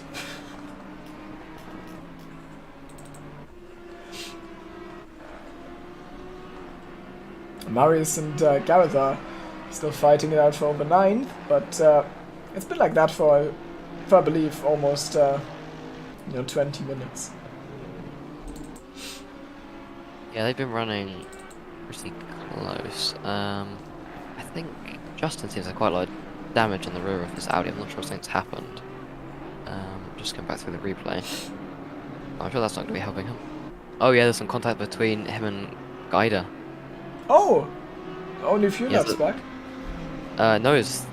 Marius and Gareth are still fighting it out for over 9th, but it's been like that for I believe, almost 20 minutes. Yeah, they've been running pretty close. I think Justin seems like quite a lot of damage on the rear of his Audi. I'm not sure if something's happened. Just going back through the replay. I'm sure that's not going to be helping him. Oh yeah, there's some contact between him and Gaida. Oh! Only a few laps back? No, it's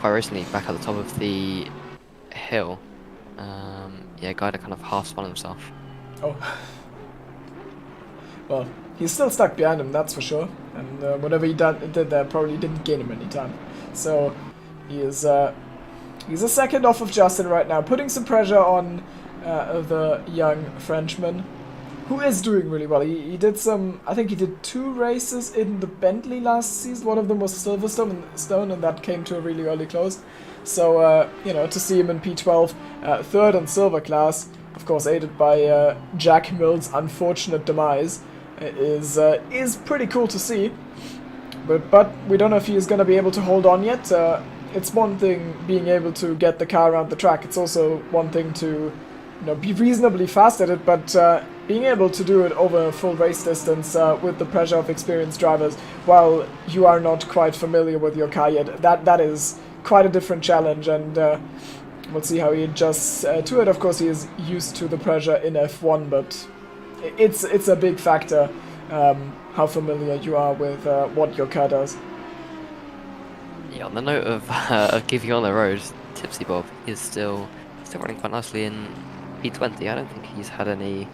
quite recently back at the top of the hill. Yeah, Gaida kind of half spun himself. Oh. Well, he's still stuck behind him, that's for sure. And whatever he did there probably didn't gain him any time. So he's a second off of Justin right now, putting some pressure on the young Frenchman, who is doing really well. He did I think he did 2 races in the Bentley last season. One of them was Silverstone, and that came to a really early close. So, to see him in P12, third and silver class, of course aided by Jack Mill's unfortunate demise, is pretty cool to see. But we don't know if he is going to be able to hold on yet. It's one thing being able to get the car around the track. It's also one thing to be reasonably fast at it, but being able to do it over a full race distance with the pressure of experienced drivers while you are not quite familiar with your car yet, that is quite a different challenge, and we'll see how he adjusts to it. Of course, he is used to the pressure in F1, but it's a big factor how familiar you are with what your car does. Yeah, on the note of keeping on the road, Tipsy Bob is still running quite nicely in P20. I don't think he's had any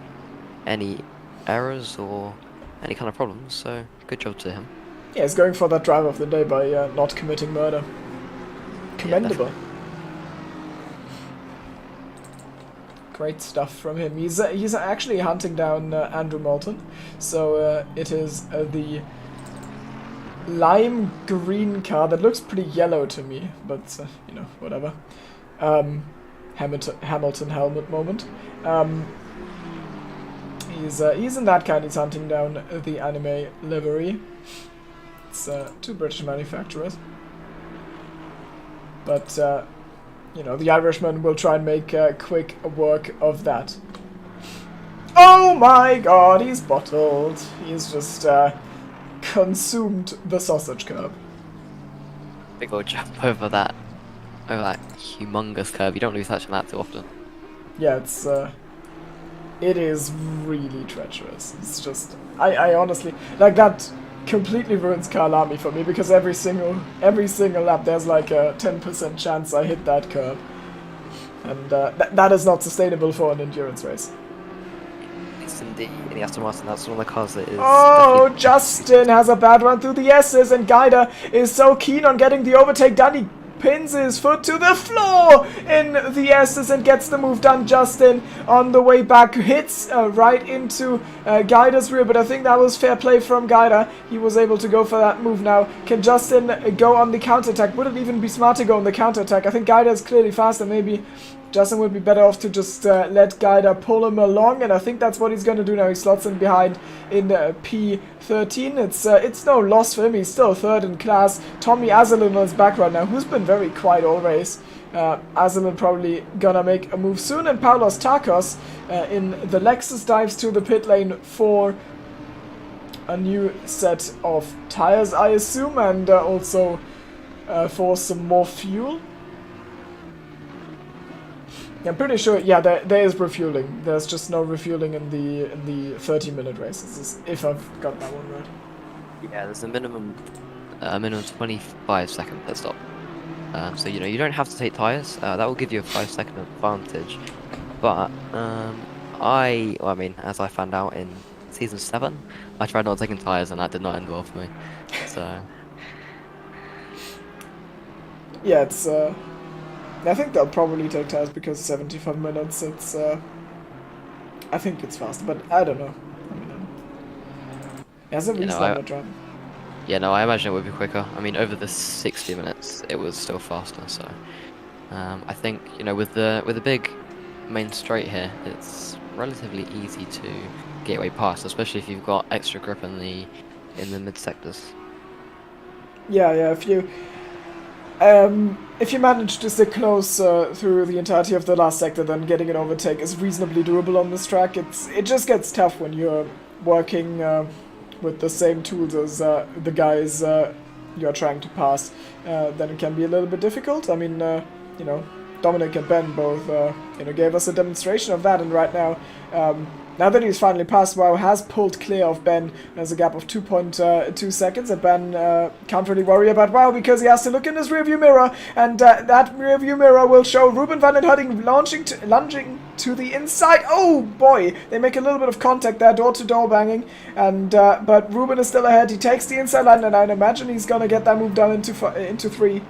errors or any kind of problems, so good job to him. Yeah, he's going for that driver of the day by not committing murder. Commendable. Yeah, great stuff from him. He's actually hunting down Andrew Moulton, so it is the lime green car that looks pretty yellow to me, but whatever. Hamilton helmet moment. He's in that kind. He's hunting down the anime livery. It's 2 British manufacturers, but the Irishman will try and make quick work of that. Oh my God, he's bottled. He's just consumed the sausage curb. Big old jump over that humongous curve. You don't lose touch on that too often. Yeah, it is really treacherous. It's just, I honestly, like that completely ruins Kyalami for me, because every single lap there's like a 10% chance I hit that curb, and that is not sustainable for an endurance race. It's in the Aston Martin, that's one of the cars that is. Oh, Justin has a bad run through the S's, and Guida is so keen on getting the overtake done. He pins his foot to the floor in the S's and gets the move done. Justin on the way back hits right into Guida's rear, but I think that was fair play from Guida. He was able to go for that move now. Can Justin go on the counterattack? Would it even be smart to go on the counterattack? I think Guida is clearly faster. Maybe Justin would be better off to just let Guida pull him along, and I think that's what he's going to do now. He slots in behind in P13. It's no loss for him. He's still third in class. Tommy Azalin is back right now, who's been very quiet all race. Azalin probably gonna make a move soon, and Paulos Takos in the Lexus dives to the pit lane for a new set of tires, I assume, and also for some more fuel. I'm pretty sure, yeah, there is refueling. There's just no refueling in the 30-minute races, if I've got that one right. Yeah, there's a minimum 25-second pit stop. So you don't have to take tires. That will give you a 5-second advantage. But I mean, as I found out in season 7, I tried not taking tires, and that did not end well for me. So yeah, it's I think they'll probably take tires because 75 minutes, it's, I think it's faster, but I don't know. I mean, it hasn't really started driving. Yeah, no, I imagine it would be quicker. I mean, over the 60 minutes, it was still faster, so... I think, with the big main straight here, it's relatively easy to get away past, especially if you've got extra grip in the mid-sectors. Yeah, if you manage to stick close through the entirety of the last sector, then getting an overtake is reasonably doable on this track. It just gets tough when you're working with the same tools as the guys you're trying to pass. Then it can be a little bit difficult. I mean, Dominic and Ben both gave us a demonstration of that, and right now, now that he's finally passed, Wow has pulled clear of Ben. There's a gap of 2.2 seconds, and Ben can't really worry about Wow because he has to look in his rearview mirror, and that rearview mirror will show Ruben van den Hudding lunging to the inside. Oh boy, they make a little bit of contact there, door-to-door banging, and but Ruben is still ahead. He takes the inside line, and I'd imagine he's gonna get that move done into 3.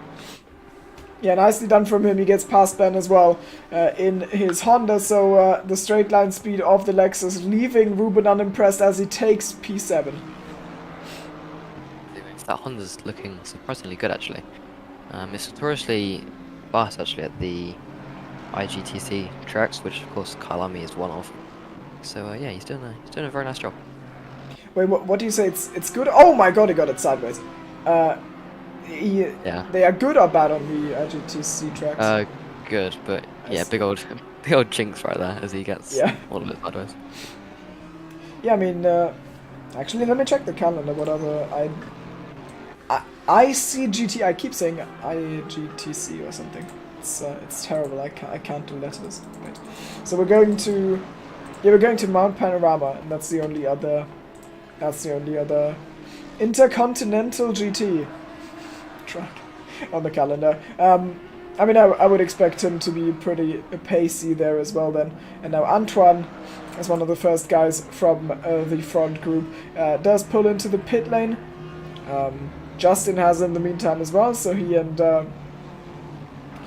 Yeah, nicely done from him. He gets past Ben as well in his Honda, so the straight line speed of the Lexus leaving Ruben unimpressed as he takes P7. That Honda's looking surprisingly good, actually. It's notoriously fast, actually, at the IGTC tracks, which of course Kyalami is one of. So yeah, he's doing a very nice job. Wait, what do you say? It's good? Oh my god, he got it sideways. Yeah. They are good or bad on the GTC tracks? Good, but yeah, big old jinx right there as he gets all of it sideways. Yeah, I mean, actually, let me check the calendar. What other ICGT? I keep saying IGTC or something. It's terrible. I can't do letters. Wait. So we're going to Mount Panorama, and that's the only other Intercontinental GT track on the calendar. I mean, I would expect him to be pretty pacey there as well then. And now Antoine, as one of the first guys from the front group, does pull into the pit lane. Justin has in the meantime as well, so he and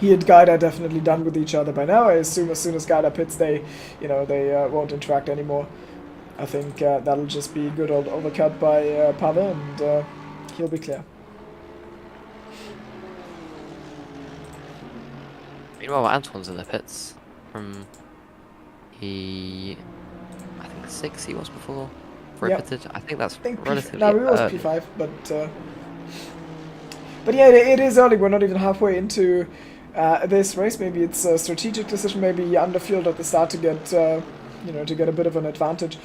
Guida are definitely done with each other by now. I assume as soon as Guida pits, they won't interact anymore. I think that'll just be good old overcut by Pavel, and he'll be clear. Meanwhile, Antoine's in the pits from I think 6 he was before he pitted. I think that's relatively no, he was P5, but yeah, it is early. We're not even halfway into this race. Maybe it's a strategic decision. Maybe underfueled at the start to get to get a bit of an advantage.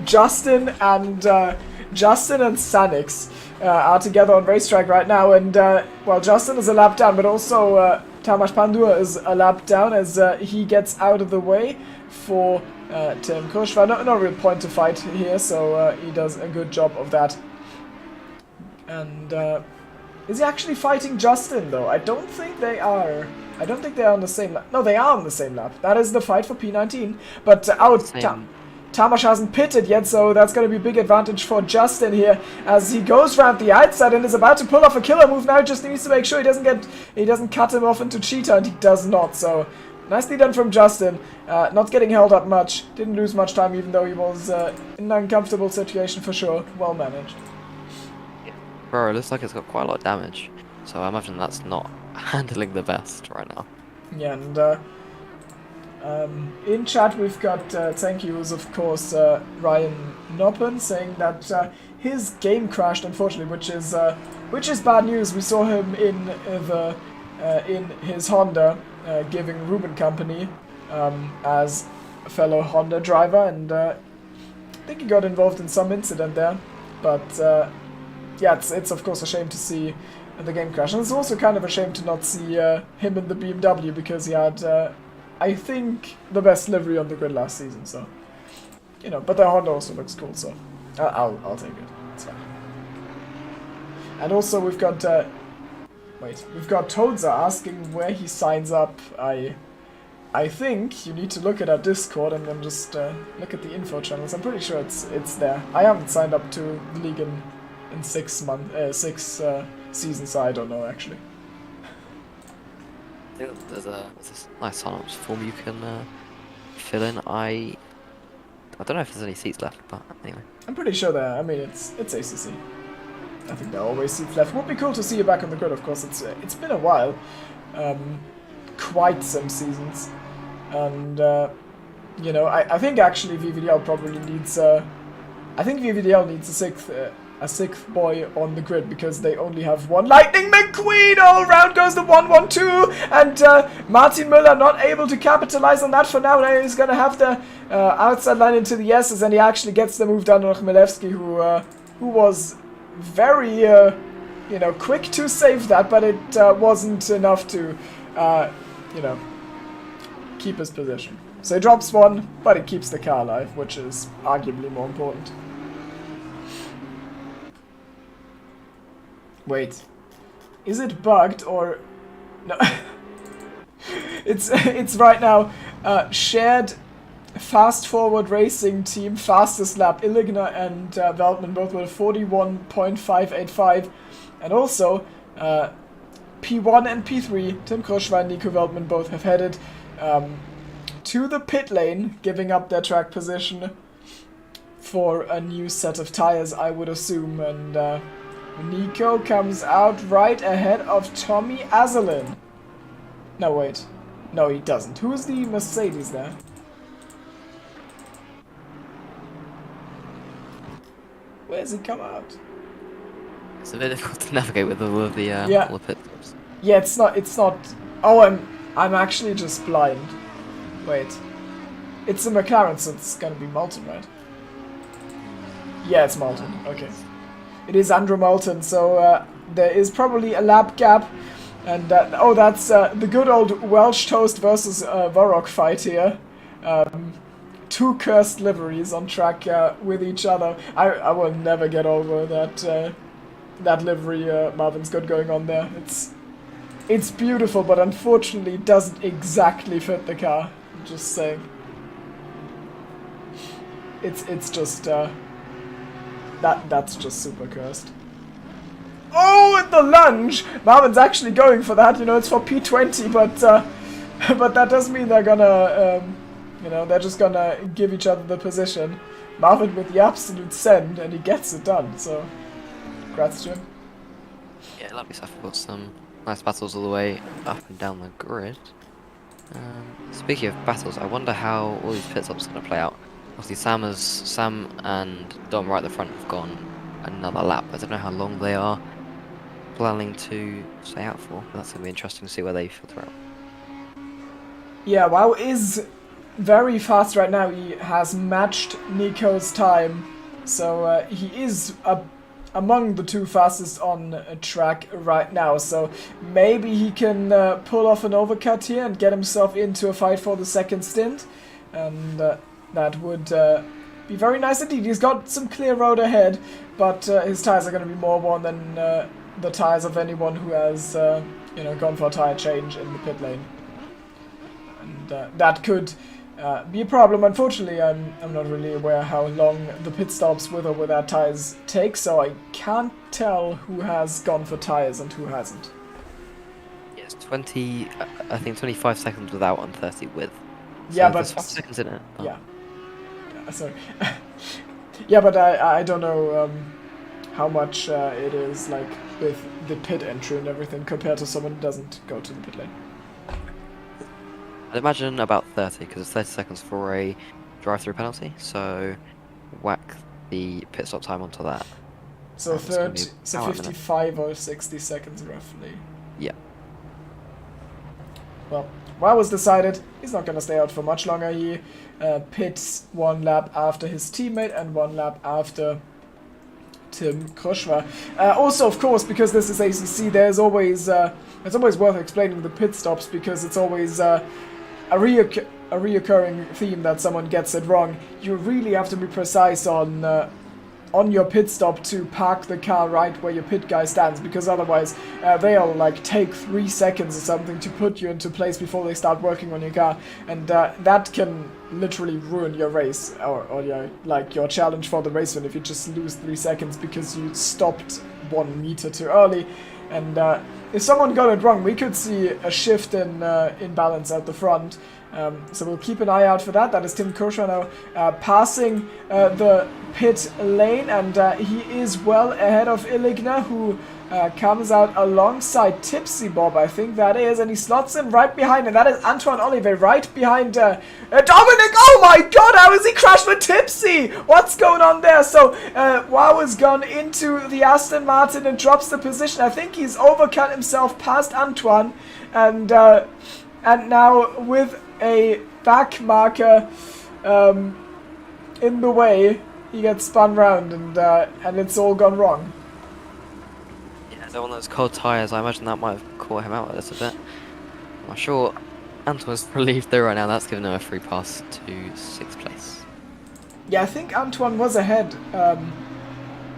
Justin and Sanix are together on racetrack right now, and Justin is a lap down, but also Tamas Pandur is a lap down as he gets out of the way for Tim Krushwa. No real point to fight here, so he does a good job of that. And is he actually fighting Justin, though? I don't think they are. I don't think they are on the same lap. No, they are on the same lap. That is the fight for P19. But Tamash hasn't pitted yet, so that's going to be a big advantage for Justin here as he goes around the outside and is about to pull off a killer move. Now he just needs to make sure he doesn't cut him off into Cheetah, and he does not. So nicely done from Justin. Not getting held up much. Didn't lose much time, even though he was in an uncomfortable situation for sure. Well managed. Bro, it looks like it's got quite a lot of damage, so I imagine that's not handling the best right now. Yeah, and in chat we've got thank yous, of course, Ryan Noppen saying that his game crashed, unfortunately, which is bad news. We saw him in his Honda giving Ruben company as a fellow Honda driver, and I think he got involved in some incident there, but yeah, it's of course a shame to see the game crash, and it's also kind of a shame to not see him in the BMW, because he had, I think, the best livery on the grid last season. So, you know, but the Honda also looks cool, so I'll take it. It's fine. And also we've got we've got Toadza asking where he signs up. I think you need to look at our Discord and then just look at the info channels. I'm pretty sure it's there. I haven't signed up to the league in 6 seasons, so I don't know actually. I think there's a nice sign-ups form you can fill in. I don't know if there's any seats left, but anyway. I'm pretty sure there. I mean, it's ACC. I think there are always seats left. Would be cool to see you back on the grid, of course. It's been a while, quite some seasons, and you know, I think actually VVDL probably needs. I think VVDL needs a sixth boy on the grid, because they only have one. Lightning McQueen! All round goes the 1-1-2, and Martin Müller not able to capitalize on that for now. Now he's going to have the outside line into the S's, and he actually gets the move down on Chmielewski, who was very, you know, quick to save that, but it wasn't enough to, you know, keep his position. So he drops one, but he keeps the car alive, which is arguably more important. Wait, is it bugged or no? it's right now shared fast forward racing team fastest lap. Illigna and Veltman both with 41.585, and also P1 and P3 Tim Krushwa and Nico Veltman both have headed to the pit lane, giving up their track position for a new set of tires, I would assume, and Nico comes out right ahead of Tommy Azalin. No, wait. No, he doesn't. Who's the Mercedes there? Where's he come out? It's a bit difficult to navigate with all of the all the pit stops. Yeah, it's not. Oh, I'm actually just blind. Wait. It's a McLaren, so it's gonna be Moulton, right? Yeah, it's Moulton. Okay. It is Andrew Moulton, so there is probably a lap gap, and oh, that's the good old Welsh Toast versus Varrock fight here. Two cursed liveries on track with each other. I will never get over that livery Marvin's got going on there. It's beautiful, but unfortunately it doesn't exactly fit the car. I'm just saying. It's just that's just super cursed. Oh, and the lunge! Marvin's actually going for that. You know, it's for P20, but that does mean they're gonna, you know, they're just gonna give each other the position. Marvin with the absolute send, and he gets it done. So, congrats to him. Yeah, lovely stuff. We've got some nice battles all the way up and down the grid. Speaking of battles, I wonder how all these pit stops are going to play out. Obviously, Sam and Dom right at the front have gone another lap. I don't know how long they are planning to stay out for, but that's going to be interesting to see where they filter out. Yeah, Wow is very fast right now. He has matched Nico's time, so he is among the two fastest on a track right now. So maybe he can pull off an overcut here and get himself into a fight for the second stint. And That would be very nice indeed. He's got some clear road ahead, but his tires are going to be more worn than the tires of anyone who has gone for a tire change in the pit lane. And that could be a problem. Unfortunately, I'm not really aware how long the pit stops with or without tires take, so I can't tell who has gone for tires and who hasn't. Yes, 20. I think 25 seconds without and 30 with. So Yeah, but there's 5 seconds in it. Oh. Yeah. Sorry. Yeah, but I don't know how much it is like with the pit entry and everything compared to someone who doesn't go to the pit lane. I'd imagine about 30, because it's 30 seconds for a drive-through penalty, so whack the pit stop time onto that. So It's gonna be 55 or 60 seconds roughly. Yeah. Well, was decided he's not going to stay out for much longer. He pits 1 lap after his teammate and 1 lap after Tim Krushwa. Also, of course, because this is ACC, it's always worth explaining the pit stops, because it's always a reoccurring theme that someone gets it wrong. You really have to be precise on your pit stop to park the car right where your pit guy stands, because otherwise they'll like take 3 seconds or something to put you into place before they start working on your car, and that can literally ruin your race or your challenge for the race win if you just lose 3 seconds because you stopped 1 meter too early. And if someone got it wrong, we could see a shift in balance at the front. So we'll keep an eye out for that. That is Tim Krushwa now passing the pit lane, and he is well ahead of Illigna, who comes out alongside Tipsy Bob, I think that is, and he slots in right behind, and that is Antoine Olivet right behind Dominic. Oh my god, how has he crashed with Tipsy? What's going on there? So Wow has gone into the Aston Martin and drops the position. I think he's overcut himself past Antoine, and now with a back marker in the way, he gets spun round, and it's all gone wrong. Yeah, so on those cold tyres, I imagine that might have caught him out a little bit. I'm sure Antoine's relieved though right now. That's given him a free pass to 6th place. Yeah, I think Antoine was ahead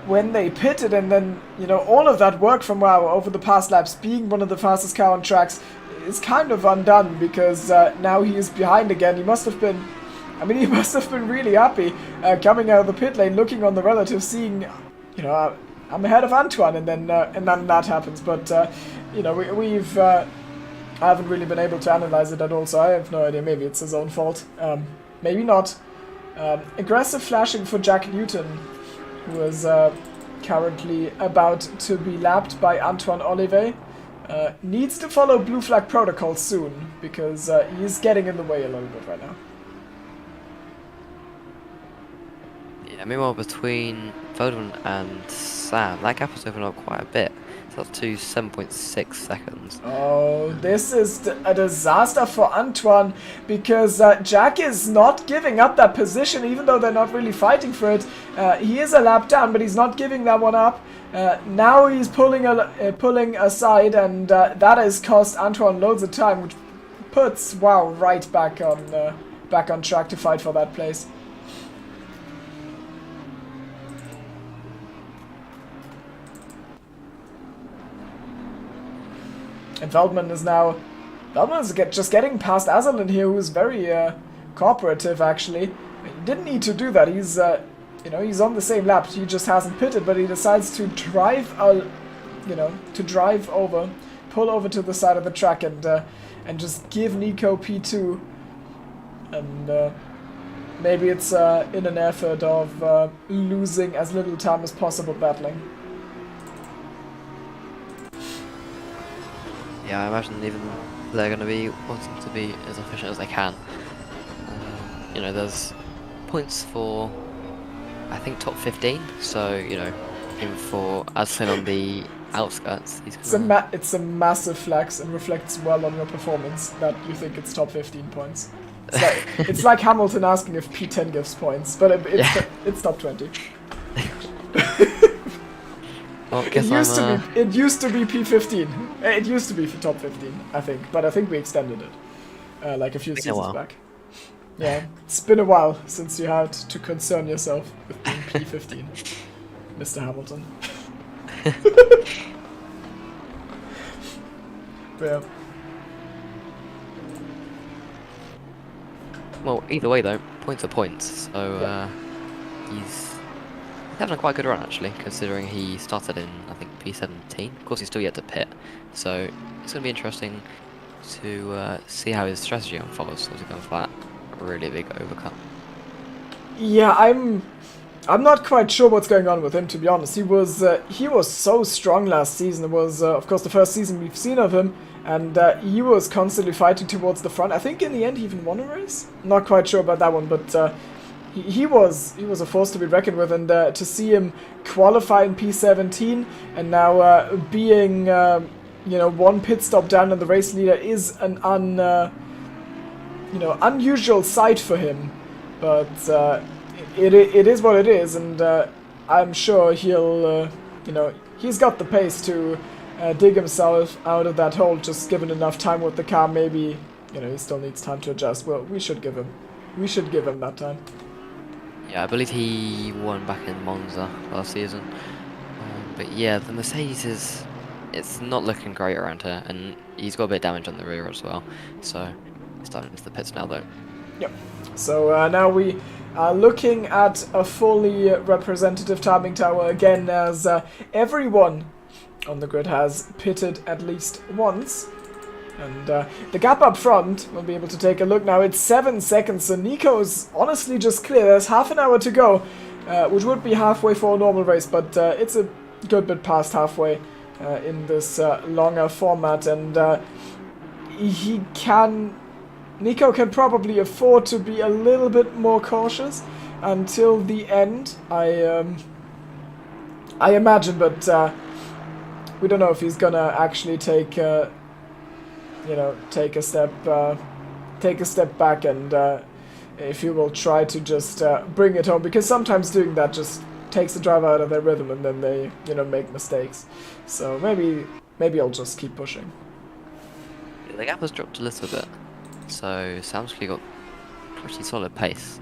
when they pitted, and then, all of that work from Wow over the past laps, being one of the fastest car on tracks, is kind of undone, because now he is behind again. He must have been really happy coming out of the pit lane, looking on the relative, seeing, I'm ahead of Antoine, and then that happens. But I haven't really been able to analyze it at all, so I have no idea. Maybe it's his own fault. Maybe not. Aggressive flashing for Jack Newton, who is currently about to be lapped by Antoine Olivet. Needs to follow blue flag protocol soon, because he's getting in the way a little bit right now. Yeah, meanwhile between Voldman and Sam, that gap has opened up quite a bit. So that's to 7.6 seconds. Oh, this is a disaster for Antoine, because Jack is not giving up that position, even though they're not really fighting for it. He is a lap down, but he's not giving that one up. Now he's pulling aside, and that has cost Antoine loads of time, which puts Wow right back on track to fight for that place. And Veldman is just getting past Azalin here, who's very cooperative actually. He didn't need to do that. He's he's on the same lap. He just hasn't pitted, but he decides to drive pull over to the side of the track and just give Nico P2. And maybe it's in an effort of losing as little time as possible battling. Yeah, I imagine even they're going to be wanting to be as efficient as they can. There's points for, I think, top 15. So, even for Aslan on the outskirts, he's it's a massive flex and reflects well on your performance that you think it's top 15 points. It's like Hamilton asking if P10 gives points, but it's top 20. Well, it used to be P15. It used to be for top 15, I think, but I think we extended it like a few seasons back. Yeah, it's been a while since you had to concern yourself with being P15, Mr. Hamilton. But yeah. Well, either way though, points are points. So he's having a quite good run actually, considering he started in I think P17. Of course, he's still yet to pit, so it's going to be interesting to see how his strategy unfolds. Obviously, going for that really big overcut. Yeah, I'm not quite sure what's going on with him, to be honest. He was so strong last season. It was of course the first season we've seen of him, and he was constantly fighting towards the front. I think in the end he even won a race. Not quite sure about that one, but he was a force to be reckoned with, and to see him qualify in P17 and now being one pit stop down on the race leader is an unusual sight for him. But it is what it is, and I'm sure he'll he's got the pace to dig himself out of that hole, just given enough time with the car. Maybe he still needs time to adjust. Well, we should give him that time. Yeah, I believe he won back in Monza last season. But yeah, the Mercedes it's not looking great around here, and he's got a bit of damage on the rear as well. So he's starting into the pits now though. Yep. So now we are looking at a fully representative timing tower again, as everyone on the grid has pitted at least once. And the gap up front, we'll be able to take a look now. It's 7 seconds, so Nico's honestly just clear. There's half an hour to go, which would be halfway for a normal race, but it's a good bit past halfway in this longer format. And Nico can probably afford to be a little bit more cautious until the end, I imagine, but we don't know if he's gonna actually take a step back, and if he will try to just bring it home, because sometimes doing that just takes the driver out of their rhythm, and then they make mistakes. So maybe I'll just keep pushing. The gap has dropped a little bit, so Sam's actually got pretty solid pace.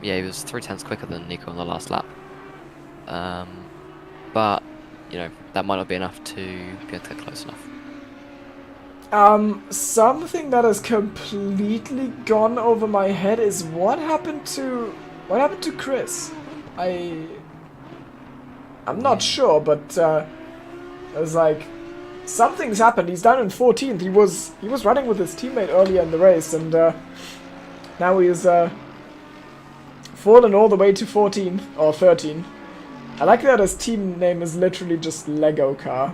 Yeah, he was 0.3 quicker than Nico on the last lap. But that might not be enough to be able to get close enough. Something that has completely gone over my head is what happened to Chris. I'm not sure, but it was like something's happened. He's down in 14th. He was running with his teammate earlier in the race, and now he's fallen all the way to 14th or 13th. I like that his team name is literally just Lego Car.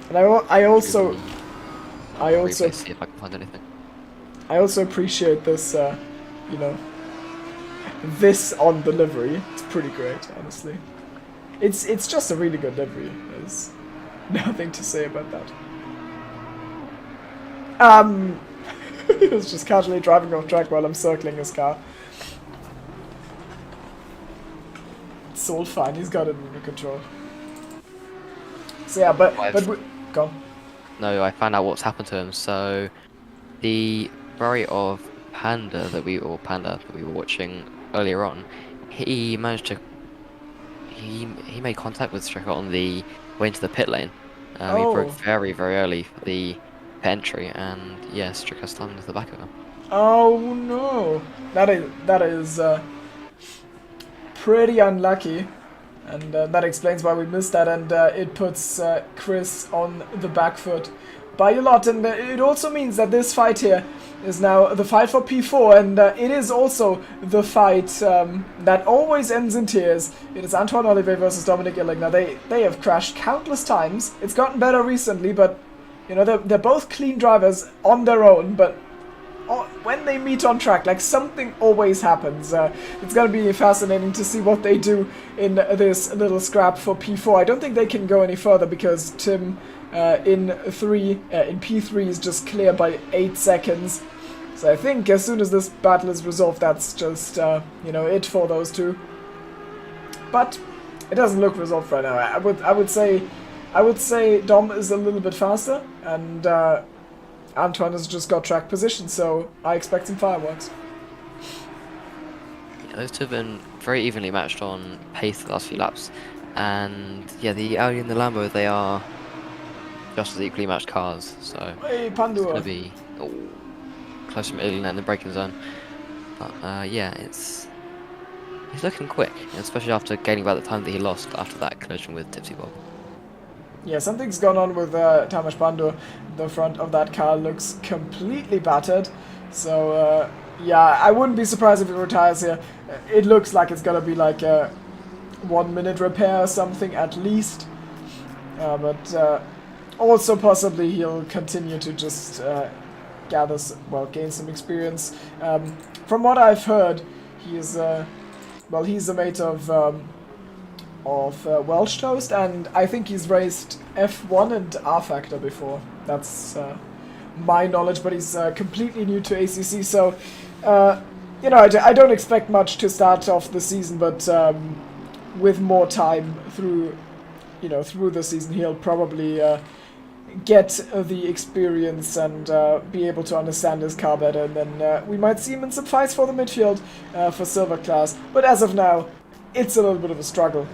And I also see if I can find anything. I also appreciate this this on the livery. It's pretty great, honestly. It's just a really good livery. There's nothing to say about that. He was just casually driving off track while I'm circling his car. It's all fine. He's got it under control. So yeah, but we, go on. No, I found out what's happened to him. So the Ferrari of Panda that we were watching earlier on, he managed to he made contact with Stricker on the way into the pit lane. He broke very early for the pit entry, and yeah, Stricker slammed into the back of him. Oh no, that is pretty unlucky. And that explains why we missed that, and it puts Chris on the back foot by a lot. And it also means that this fight here is now the fight for P4, and it is also the fight that always ends in tears. It is Antoine Olivier versus Dominic Illig. Now, they have crashed countless times. It's gotten better recently, but they're both clean drivers on their own, but when they meet on track, like, something always happens. It's gonna be fascinating to see what they do in this little scrap for P4. I don't think they can go any further because Tim in P3 is just clear by 8 seconds. So I think as soon as this battle is resolved, that's just it for those two. But it doesn't look resolved right now. I would say Dom is a little bit faster, and Antoine has just got track position, so I expect some fireworks. Yeah, those two have been very evenly matched on pace the last few laps. And yeah, the Audi and the Lambo, they are just as equally matched cars. So Hey, it's going to Pandur! be close from Italy in the braking zone. But yeah, he's looking quick, especially after gaining back the time that he lost after that collision with Tipsy Bob. Yeah, something's gone on with Tamas Pandur. The front of that car looks completely battered. So, yeah, I wouldn't be surprised if it retires here. It looks like it's gonna be like a 1 minute repair or something at least. But also possibly he'll continue to just gain some experience. From what I've heard, he's a mate of Welsh Toast, and I think he's raced F1 and R Factor before. That's my knowledge, but he's completely new to ACC, so you know, I don't expect much to start off the season, but with more time through the season, he'll probably get the experience and be able to understand his car better, and then we might see him in some fights for the midfield for Silver Class. But as of now, it's a little bit of a struggle.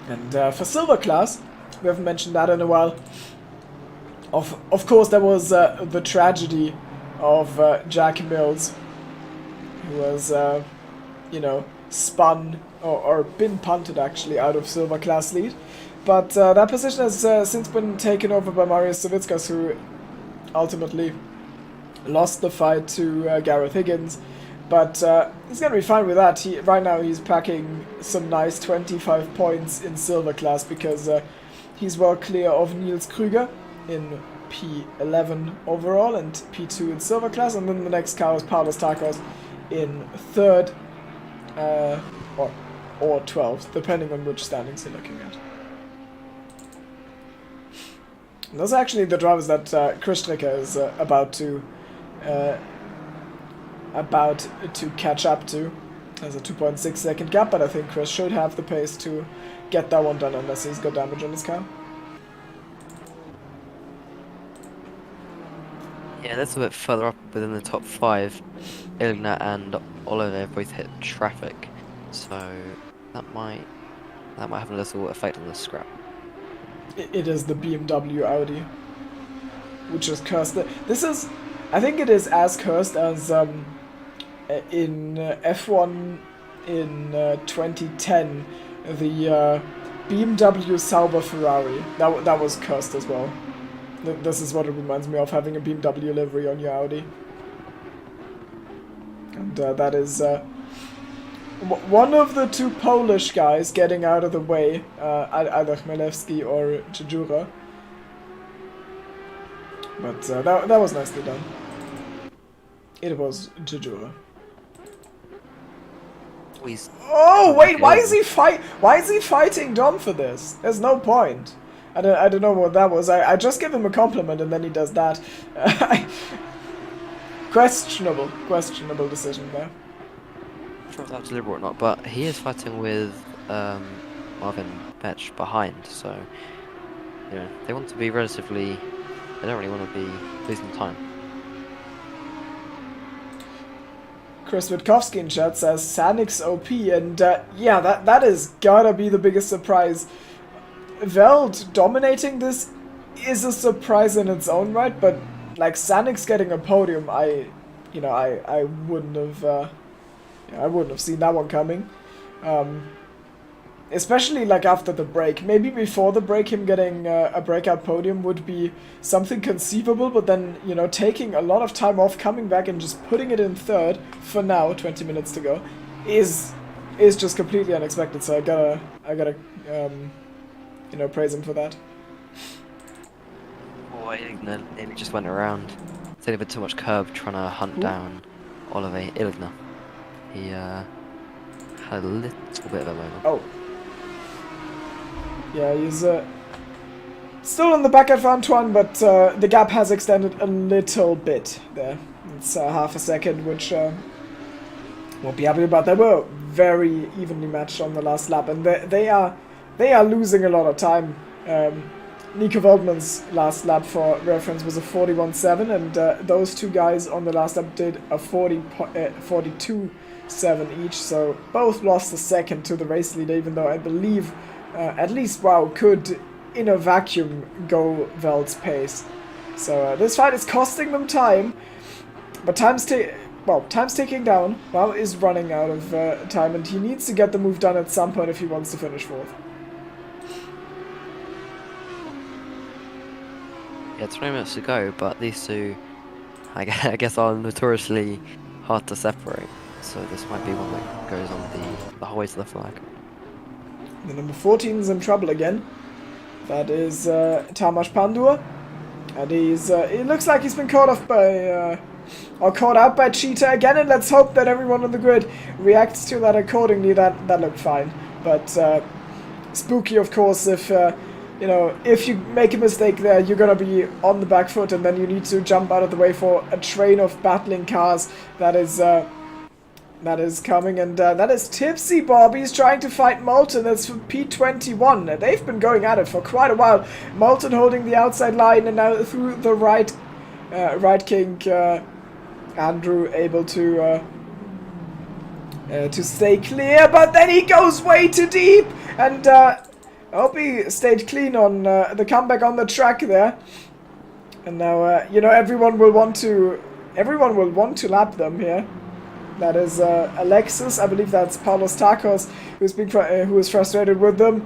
And for Silver Class, we haven't mentioned that in a while. Of course, there was the tragedy of Jack Mills, who was, spun or been punted actually out of Silver Class lead. But that position has since been taken over by Marius Savickas, who ultimately lost the fight to Gareth Higgins. But he's going to be fine with that. Right now he's packing some nice 25 points in Silver Class because he's well clear of Niels Krüger in P11 overall and P2 in Silver Class. And then the next car is Paulos Takos in 3rd or 12th, depending on which standings you're looking at. And those are actually the drivers that Chris Stricker is about to catch up to. There's a 2.6 second gap, but I think Chris should have the pace to get that one done unless he's got damage on his car. Yeah, that's a bit further up within the top 5. Ilgna and Oliver both hit traffic, so that might have a little effect on the scrap. It is the BMW Audi, which is cursed. I think it is as cursed as in F1 in 2010, the BMW Sauber Ferrari. That was cursed as well. This is what it reminds me of, having a BMW livery on your Audi. And that is one of the two Polish guys getting out of the way, either Chmielewski or Czajura. But that was nicely done. It was Czajura. Oh wait, why is he fighting Dom for this? There's no point. I don't know what that was. I just give him a compliment and then he does that. Questionable decision there. I'm not sure if that's deliberate or not, but he is fighting with Marvin Petch behind, so they want to be relatively. They don't really want to be losing time. Chris Witkowski in chat says Sanix OP, and yeah, that is gotta be the biggest surprise. Veld dominating this is a surprise in its own right, but like Sanix getting a podium, I wouldn't have seen that one coming. Especially like after the break. Maybe before the break, him getting a breakout podium would be something conceivable, but then, taking a lot of time off, coming back and just putting it in 3rd for now, 20 minutes to go, is just completely unexpected. So I gotta praise him for that. Boy, it just went around. It's only been too much curb trying to hunt down Oliver Ilgner. He had a little bit of a moment. Oh. Yeah, he's still in the back of Antoine, but the gap has extended a little bit there. It's half a second, which won't be happy about. They were very evenly matched on the last lap, and they are they are losing a lot of time. Nico Waldman's last lap, for reference, was a 41.7, and those two guys on the last lap did a 42.7 each, so both lost a second to the race leader, even though I believe at least Wow could, in a vacuum, go Veld's pace. So this fight is costing them time, but time's ticking down. Wow is running out of time, and he needs to get the move done at some point if he wants to finish fourth. Yeah, 20 minutes to go, but these two, I guess, are notoriously hard to separate. So this might be one that goes on the whole way to the flag. The number 14 is in trouble again. That is Tamas Pandur. And it looks like he's been caught off by, or caught out by Cheetah again, and let's hope that everyone on the grid reacts to that accordingly. That looked fine. But spooky, of course, if you know, if you make a mistake there, you're gonna be on the back foot, and then you need to jump out of the way for a train of battling cars that is coming, and that is Tipsy Bob. He's trying to fight Moulton. That's for P21. They've been going at it for quite a while. Moulton holding the outside line, and now through the right kink, Andrew able to stay clear, but then he goes way too deep, and I hope he stayed clean on the comeback on the track there. And now, you know, everyone will want to lap them here. That is Alexis, I believe that's Paulos Takos, who is frustrated with them.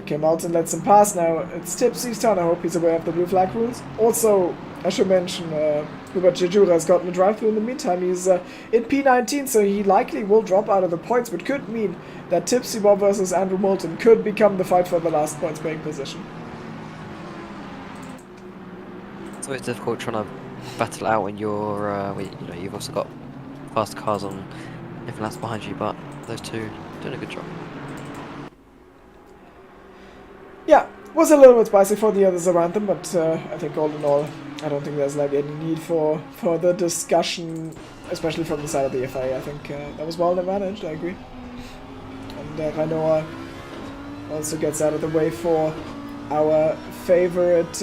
Okay, Moulton lets him pass now. It's Tipsy's turn. I hope he's aware of the blue flag rules. Also, I should mention, Hubert Jejura has gotten a drive-through in the meantime. He's in P19, so he likely will drop out of the points, but could mean that Tipsy Bob versus Andrew Moulton could become the fight for the last points paying position. It's always difficult trying to battle out when you're, you know, you've also got fast cars on different laps behind you, but those two doing a good job. Yeah, was a little bit spicy for the others around them, but I think all in all, I don't think there's like any need for further discussion, especially from the side of the FIA. I think that was well managed, I agree. And Renault also gets out of the way for our favorite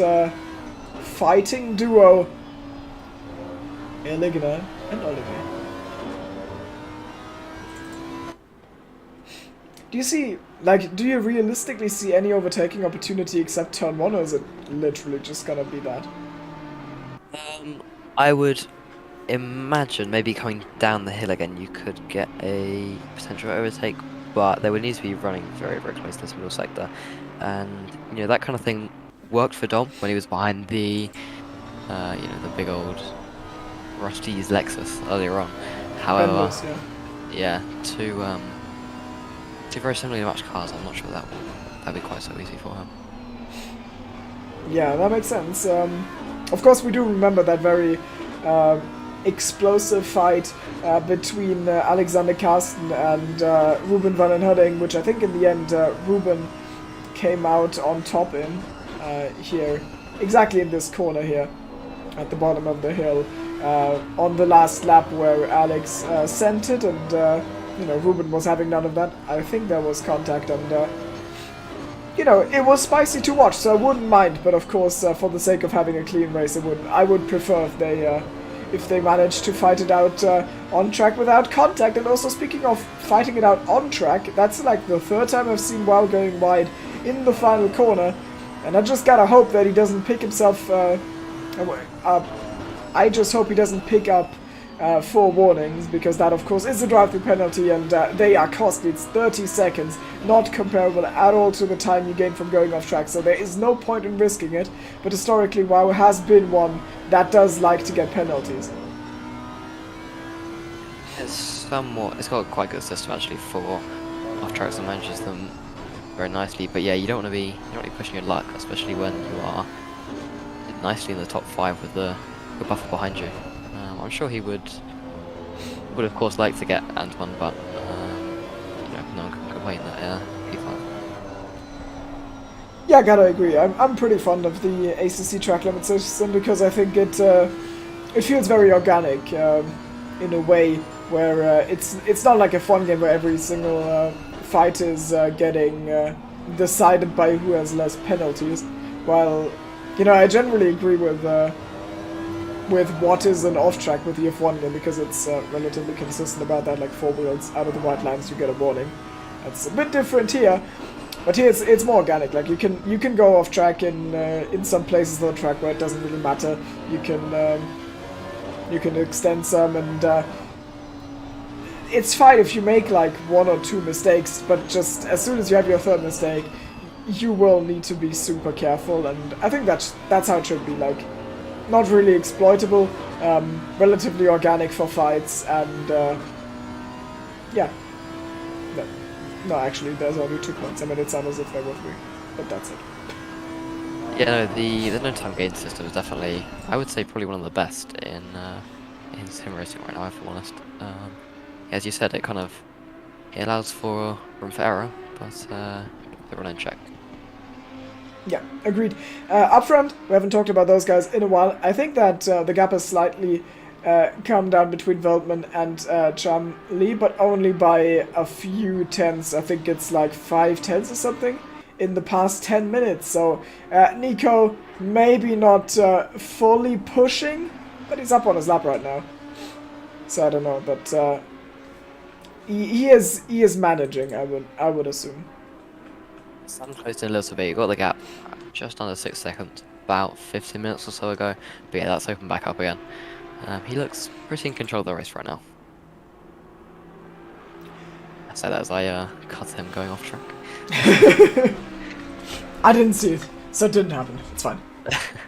fighting duo, Eligna and Olivier. Do you realistically see any overtaking opportunity except turn 1, or is it literally just gonna be that? I would imagine maybe coming down the hill again you could get a potential overtake, but they would need to be running very, very close to this middle sector. And, you know, that kind of thing worked for Dom when he was behind the, you know, the big old Rusty's Lexus earlier on. However, yeah, two very similarly matched cars, I'm not sure that'd be quite so easy for him. Yeah, that makes sense. Of course, we do remember that very explosive fight between Alexander Karsten and Ruben van den Hudding, which I think in the end Ruben came out on top in here, exactly in this corner here, at the bottom of the hill, on the last lap where Alex sent it, and you know, Ruben was having none of that. I think there was contact, and you know, it was spicy to watch, so I wouldn't mind. But of course, for the sake of having a clean race, I would prefer if they managed to fight it out on track without contact. And also, speaking of fighting it out on track, that's like the third time I've seen Wow going wide in the final corner, and I just gotta hope that he doesn't pick himself. I just hope he doesn't pick up 4 warnings, because that of course is a drive-through penalty, and they are costly. It's 30 seconds, not comparable at all to the time you gain from going off track, so there is no point in risking it. But historically, WoW has been one that does like to get penalties. It's got quite a good system actually for off tracks and manages them very nicely. But yeah, you don't want to be pushing your luck, especially when you are nicely in the top 5 with the buffer behind you. I'm sure he would of course like to get Antoine, but you know, no one can complain that P5. Yeah, I gotta agree. I'm pretty fond of the ACC track limit system, because I think it feels very organic in a way where it's not like a fun game where every single fight is getting decided by who has less penalties. While, you know, I generally agree with what is an off-track with the F1 game, because it's relatively consistent about that, like 4 wheels out of the white lines you get a warning. That's a bit different here, but here it's more organic. Like you can go off track in some places on the track where it doesn't really matter. You can extend some, and it's fine if you make like 1 or 2 mistakes, but just as soon as you have your 3rd mistake, you will need to be super careful, and I think that's how it should be. Like, not really exploitable, relatively organic for fights, and yeah. No, actually, there's only 2 points. I mean, it sounds as if there were 3, but that's it. Yeah, no, the no time gain system is definitely, I would say, probably one of the best in sim racing right now, if I'm honest. As you said, it allows for room for error, but the run in check. Yeah, agreed. Up front, we haven't talked about those guys in a while. I think that the gap has slightly come down between Veltman and Cham Lee, but only by a few tenths. I think it's like 5 tenths or something in the past 10 minutes. So Nico maybe not fully pushing, but he's up on his lap right now. So I don't know, but he is managing. I would assume. Sun closed in a little bit. You got the gap just under 6 seconds, about 15 minutes or so ago. But yeah, that's opened back up again. He looks pretty in control of the race right now. I say that as I cut him going off track. I didn't see it, so it didn't happen. It's fine.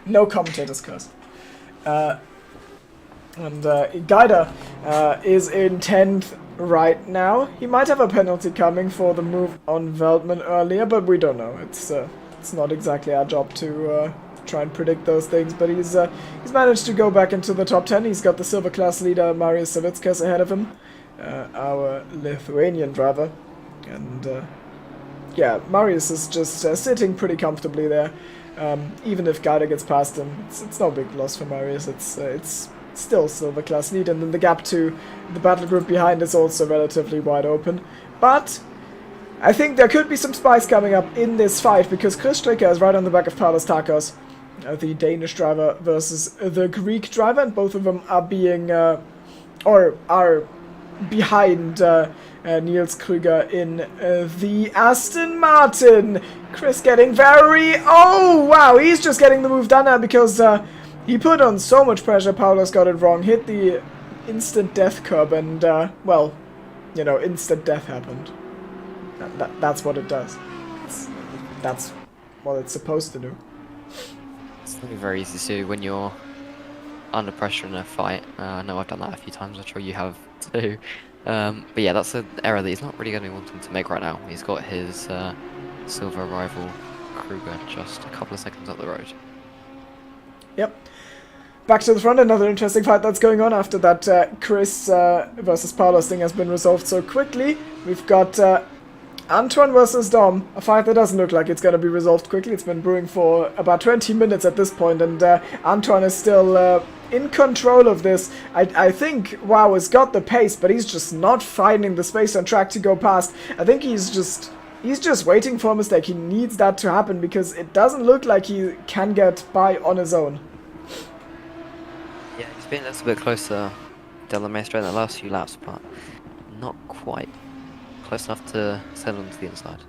No commentator's curse. And Gaida is in 10th right now. He might have a penalty coming for the move on Veltman earlier, but we don't know. It's not exactly our job to try and predict those things, but he's managed to go back into the top 10. He's got the silver class leader Marius Savickas ahead of him, our Lithuanian driver, and yeah, Marius is just sitting pretty comfortably there. Even if Gaida gets past him, it's no big loss for Marius. It's still silver class lead, and then the gap to the battle group behind is also relatively wide open. But I think there could be some spice coming up in this fight, because Chris Stricker is right on the back of Paulus Takos, the Danish driver versus the Greek driver, and both of them are being or are behind Niels Krüger in the Aston Martin. Chris getting very... Oh, wow, he's just getting the move done now because he put on so much pressure. Paulus got it wrong, hit the instant death curb, and, well, you know, instant death happened. That's what it does. That's what it's supposed to do. It's very easy to do when you're under pressure in a fight. I know I've done that a few times, I'm sure you have too. But yeah, that's an error that he's not really going to be wanting to make right now. He's got his silver rival Kruger just a couple of seconds up the road. Yep. Back to the front, another interesting fight that's going on after that Chris versus Paulus thing has been resolved so quickly. We've got Antoine versus Dom, a fight that doesn't look like it's going to be resolved quickly. It's been brewing for about 20 minutes at this point, and Antoine is still in control of this. I think Wow has got the pace, but he's just not finding the space on track to go past. I think he's just waiting for a mistake. He needs that to happen because it doesn't look like he can get by on his own. Yeah, he's been a little bit closer down the maestro in the last few laps, but not quite close enough to settle into the inside.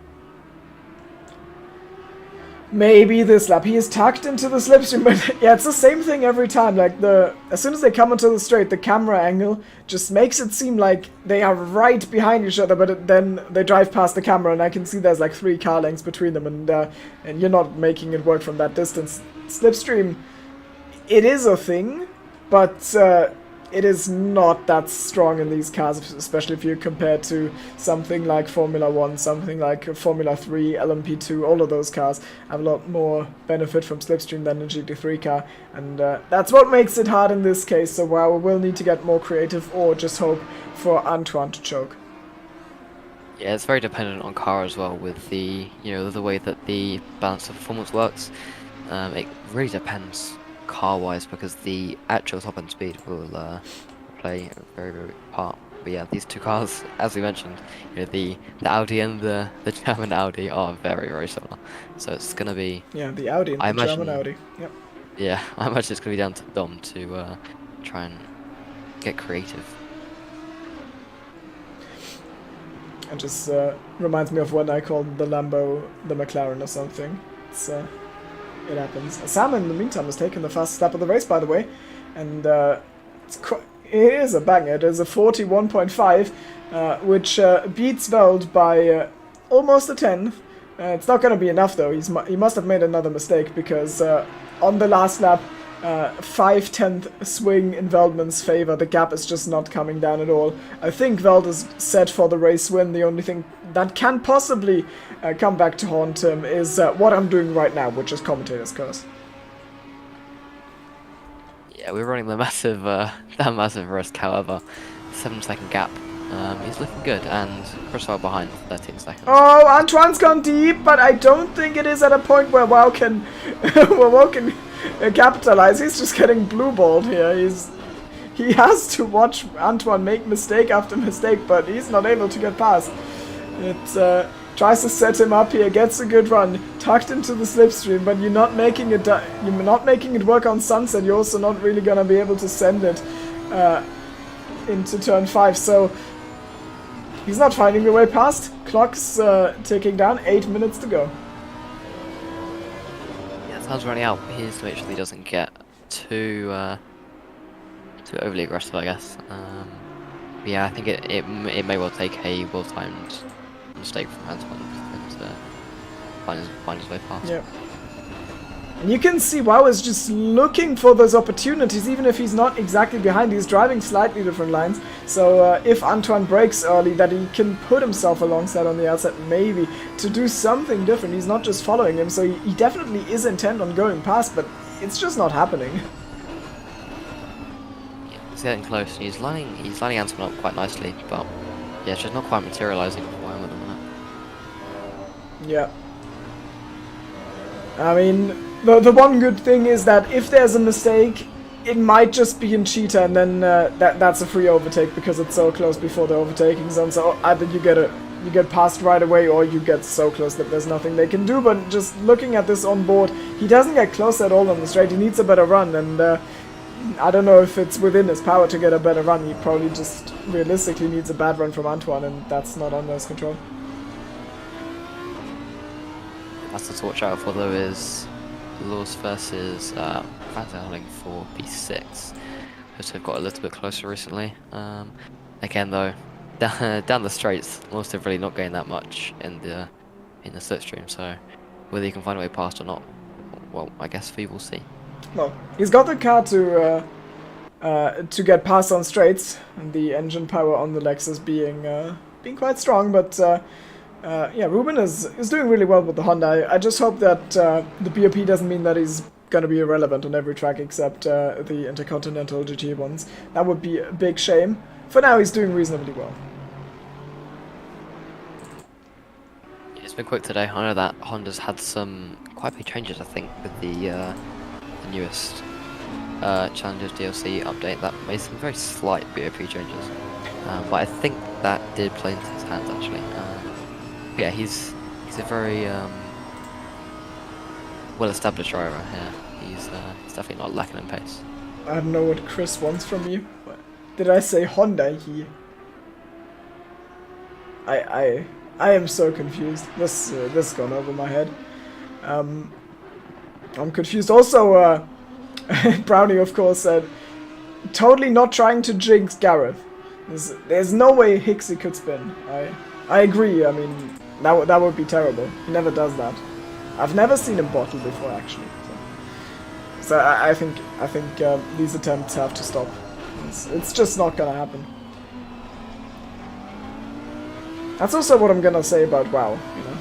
Maybe this lap. He is tucked into the slipstream, but yeah, it's the same thing every time. Like, as soon as they come onto the straight, the camera angle just makes it seem like they are right behind each other, but then they drive past the camera, and I can see there's like 3 car lengths between them, and you're not making it work from that distance. Slipstream, it is a thing, but it is not that strong in these cars, especially if you compare to something like Formula 1, something like Formula 3, LMP2, all of those cars have a lot more benefit from slipstream than a GT3 car, and that's what makes it hard in this case. So wow, we'll need to get more creative or just hope for Antoine to choke. Yeah, it's very dependent on car as well, with the the way that the balance of performance works. It really depends car-wise, because the actual top-end speed will play a very, very big part. But yeah, these two cars, as we mentioned, you know, the Audi and the German Audi are very, very similar. So it's gonna be, Yeah, the Audi and I the German imagine, Audi. Yep. yeah, I imagine it's gonna be down to Dom to try and get creative. It just reminds me of when I called the Lambo the McLaren or something. It happens. Sam, in the meantime, has taken the fastest lap of the race, by the way, and it is a banger. It is a 41.5, which beats Veld by almost a tenth. It's not going to be enough, though. He must have made another mistake, because on the last lap, 5/10 swing in Veldman's favor. The gap is just not coming down at all. I think Veld is set for the race win. The only thing that can possibly come back to haunt him is what I'm doing right now, which is commentator's curse. Yeah, we're running the massive, that massive risk. However, 7-second gap. He's looking good, and Cresswell behind 13 seconds. Oh, Antoine's gone deep, but I don't think it is at a point where WoW can, capitalize. He's just getting blue-balled here. He has to watch Antoine make mistake after mistake, but he's not able to get past. It tries to set him up here, gets a good run, tucked into the slipstream, but you're not making it work on Sunset. You're also not really gonna be able to send it into turn 5. So he's not finding the way past. Clock's ticking down. 8 minutes to go. Yeah, time's running out. He needs to make sure he doesn't get too overly aggressive, I guess. Yeah, I think it may well take a well-timed mistake from Antoine and find his way past. Yeah. And you can see WoW is just looking for those opportunities, even if he's not exactly behind. He's driving slightly different lines. So if Antoine breaks early, that he can put himself alongside on the outside, maybe, to do something different. He's not just following him, so he definitely is intent on going past, but it's just not happening. Yeah, he's getting close. He's lining Antoine up quite nicely, but yeah, it's just not quite materializing for him at the minute. Yeah. I mean, the one good thing is that if there's a mistake, it might just be in cheetah, and then that's a free overtake because it's so close before the overtaking zone. So either you get past right away, or you get so close that there's nothing they can do. But just looking at this on board, he doesn't get close at all on the straight. He needs a better run, and I don't know if it's within his power to get a better run. He probably just realistically needs a bad run from Antoine, and that's not under his control. That's to watch out for, though, is Laws versus Van Halen for B6, which have got a little bit closer recently. Again, though, down the straights, Laws have really not gained that much in the slipstream. So whether he can find a way past or not, well, I guess we will see. Well, he's got the car to get past on straights, and the engine power on the Lexus being quite strong, but. Yeah, Ruben is doing really well with the Honda. I just hope that the BOP doesn't mean that he's going to be irrelevant on every track except the Intercontinental GT ones. That would be a big shame. For now, he's doing reasonably well. It's been quick today. I know that Honda's had some quite big changes, I think, with the newest Challengers DLC update. That made some very slight BOP changes. But I think that did play into his hands, actually. Yeah, he's a very well-established driver here. He's definitely not lacking in pace. I don't know what Chris wants from you. Did I say Honda? I am so confused. This has gone over my head. I'm confused. Also, Brownie, of course, said totally not trying to jinx Gareth. There's no way Hixie could spin. I agree. I mean. That would be terrible. He never does that. I've never seen him bottle before, actually. So I think these attempts have to stop. It's just not gonna happen. That's also what I'm gonna say about WoW. You know,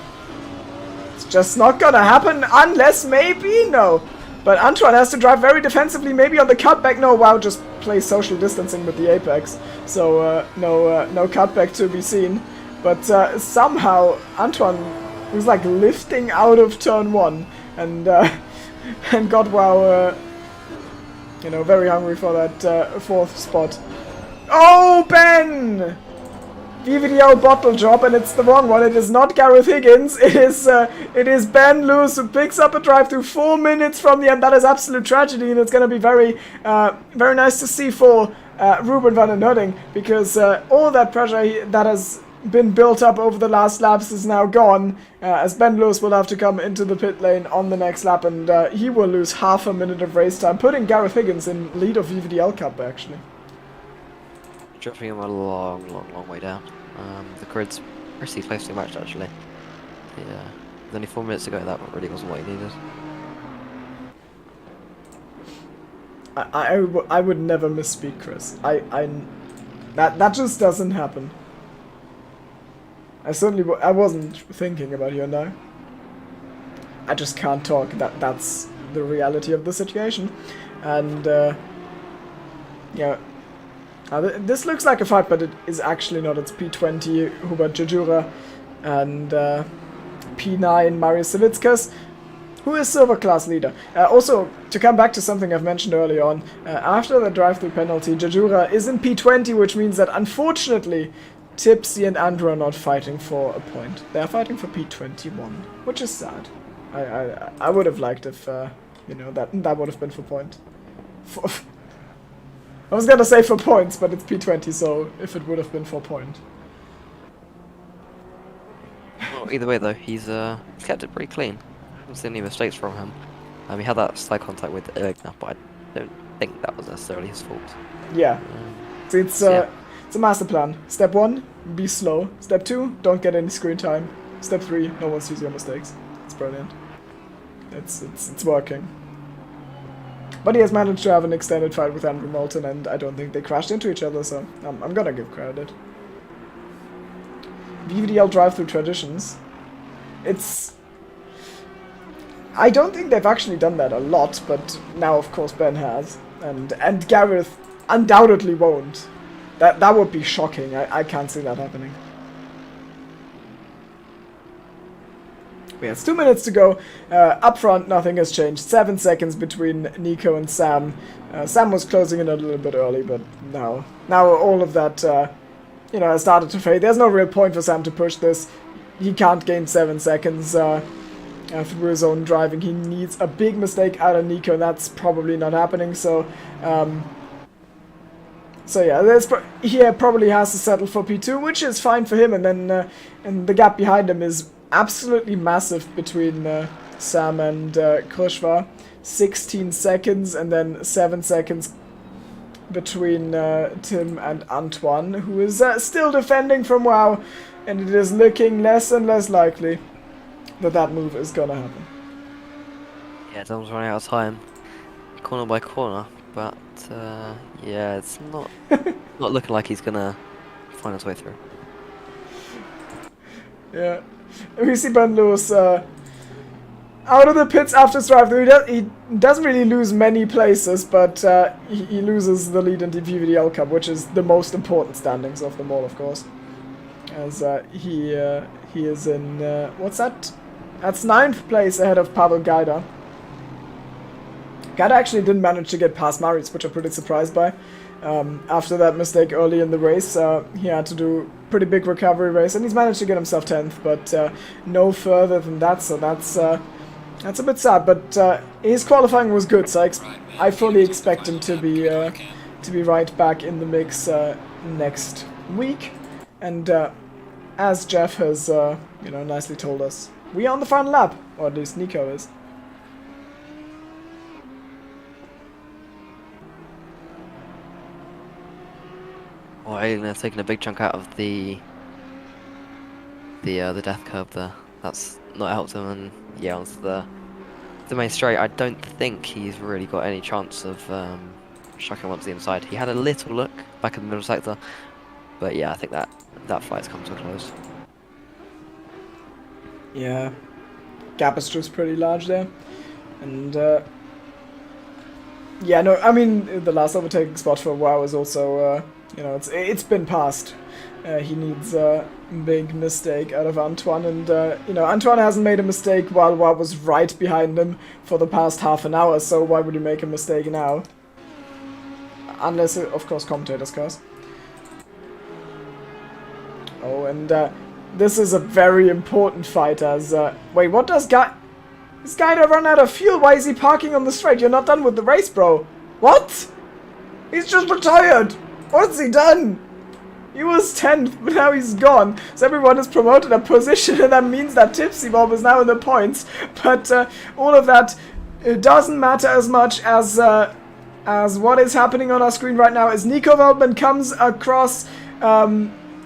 it's just not gonna happen unless maybe no. But Antoine has to drive very defensively, maybe on the cutback. No, WoW just plays social distancing with the Apex, so no cutback to be seen. But somehow Antoine was like lifting out of turn 1 and got WoW, very hungry for that 4th spot. Oh, Ben! VVDL bottle drop, and it's the wrong one. It is not Gareth Higgins. It is Ben Lewis who picks up a drive through 4 minutes from the end. That is absolute tragedy, and it's going to be very, very nice to see for Ruben van den Herding, because all that pressure that has been built up over the last laps is now gone, as Ben Lewis will have to come into the pit lane on the next lap, and he will lose half a minute of race time, putting Gareth Higgins in lead of VVDL Cup, actually. Dropping him a long way down. The grid's pretty closely matched, actually. Yeah, with only 4 minutes to go, that really wasn't what he needed. I would never misspeak, Chris. That just doesn't happen. I wasn't thinking about you and I. I just can't talk. That's the reality of the situation, and yeah. This looks like a fight, but it is actually not. It's P20 Hubert Jajura and P9 Marius Savickas, who is silver class leader. Also, to come back to something I've mentioned earlier on, after the drive-through penalty, Jajura is in P20, which means that unfortunately Tipsy and Andrew are not fighting for a point. They are fighting for P21, which is sad. I would have liked if you know, that would have been for point. I was gonna say for points, but it's P20, so if it would have been for point. Well, either way though, he's kept it pretty clean. I haven't seen any mistakes from him. He had that side contact with Ergner, but I don't think that was necessarily his fault. Yeah. It's a master plan. Step 1, be slow. Step 2, don't get any screen time. Step 3, no one sees your mistakes. It's brilliant. It's working. But he has managed to have an extended fight with Andrew Moulton, and I don't think they crashed into each other, so I'm gonna give credit. VVDL drive-through traditions. I don't think they've actually done that a lot, but now of course Ben has, and Gareth undoubtedly won't. That would be shocking. I can't see that happening. Yeah, it's 2 minutes to go. Up front, nothing has changed. 7 seconds between Nico and Sam. Sam was closing in a little bit early, but now all of that, you know, has started to fade. There's no real point for Sam to push this. He can't gain 7 seconds through his own driving. He needs a big mistake out of Nico, and that's probably not happening. So, yeah, he probably has to settle for P2, which is fine for him. And then, and the gap behind him is absolutely massive between Sam and Krushva. 16 seconds, and then 7 seconds between Tim and Antoine, who is still defending from WoW, and it is looking less and less likely that move is gonna happen. Yeah, Dom's running out of time, corner by corner, but yeah, it's not looking like he's gonna find his way through. Yeah. We see Ben Lewis out of the pits after his drive-through. He doesn't really lose many places, but he loses the lead in the VVDL Cup, which is the most important standings of them all, of course. As he is in, what's that? That's 9th place ahead of Pavel Gaida. Gaida actually didn't manage to get past Marius, which I'm pretty surprised by. After that mistake early in the race, he had to do pretty big recovery race, and he's managed to get himself 10th, but no further than that, so that's a bit sad. But his qualifying was good, so I fully expect him to be right back in the mix next week. And as Jeff has you know, nicely told us, we are on the final lap, or at least Nico is. Well, taking a big chunk out of the death curve there. That's not helped him, and yeah, onto the main straight. I don't think he's really got any chance of shocking onto the inside. He had a little look back in the middle sector, but yeah, I think that fight's come to a close. Yeah, gap is just pretty large there, and yeah, no, I mean the last overtaking spot for WoW is also. You know, it's been passed. He needs a big mistake out of Antoine, and you know, Antoine hasn't made a mistake while WoW was right behind him for the past half an hour, so why would you make a mistake now? Unless, of course, commentators curse. Oh, and this is a very important fight as... wait, what does This guy run out of fuel? Why is he parking on the straight? You're not done with the race, bro. What? He's just retired. What's he done? He was 10th, but now he's gone. So everyone is promoted a position, and that means that Tipsy Bob is now in the points. But all of that, it doesn't matter as much as what is happening on our screen right now. As Nico Waldman comes across,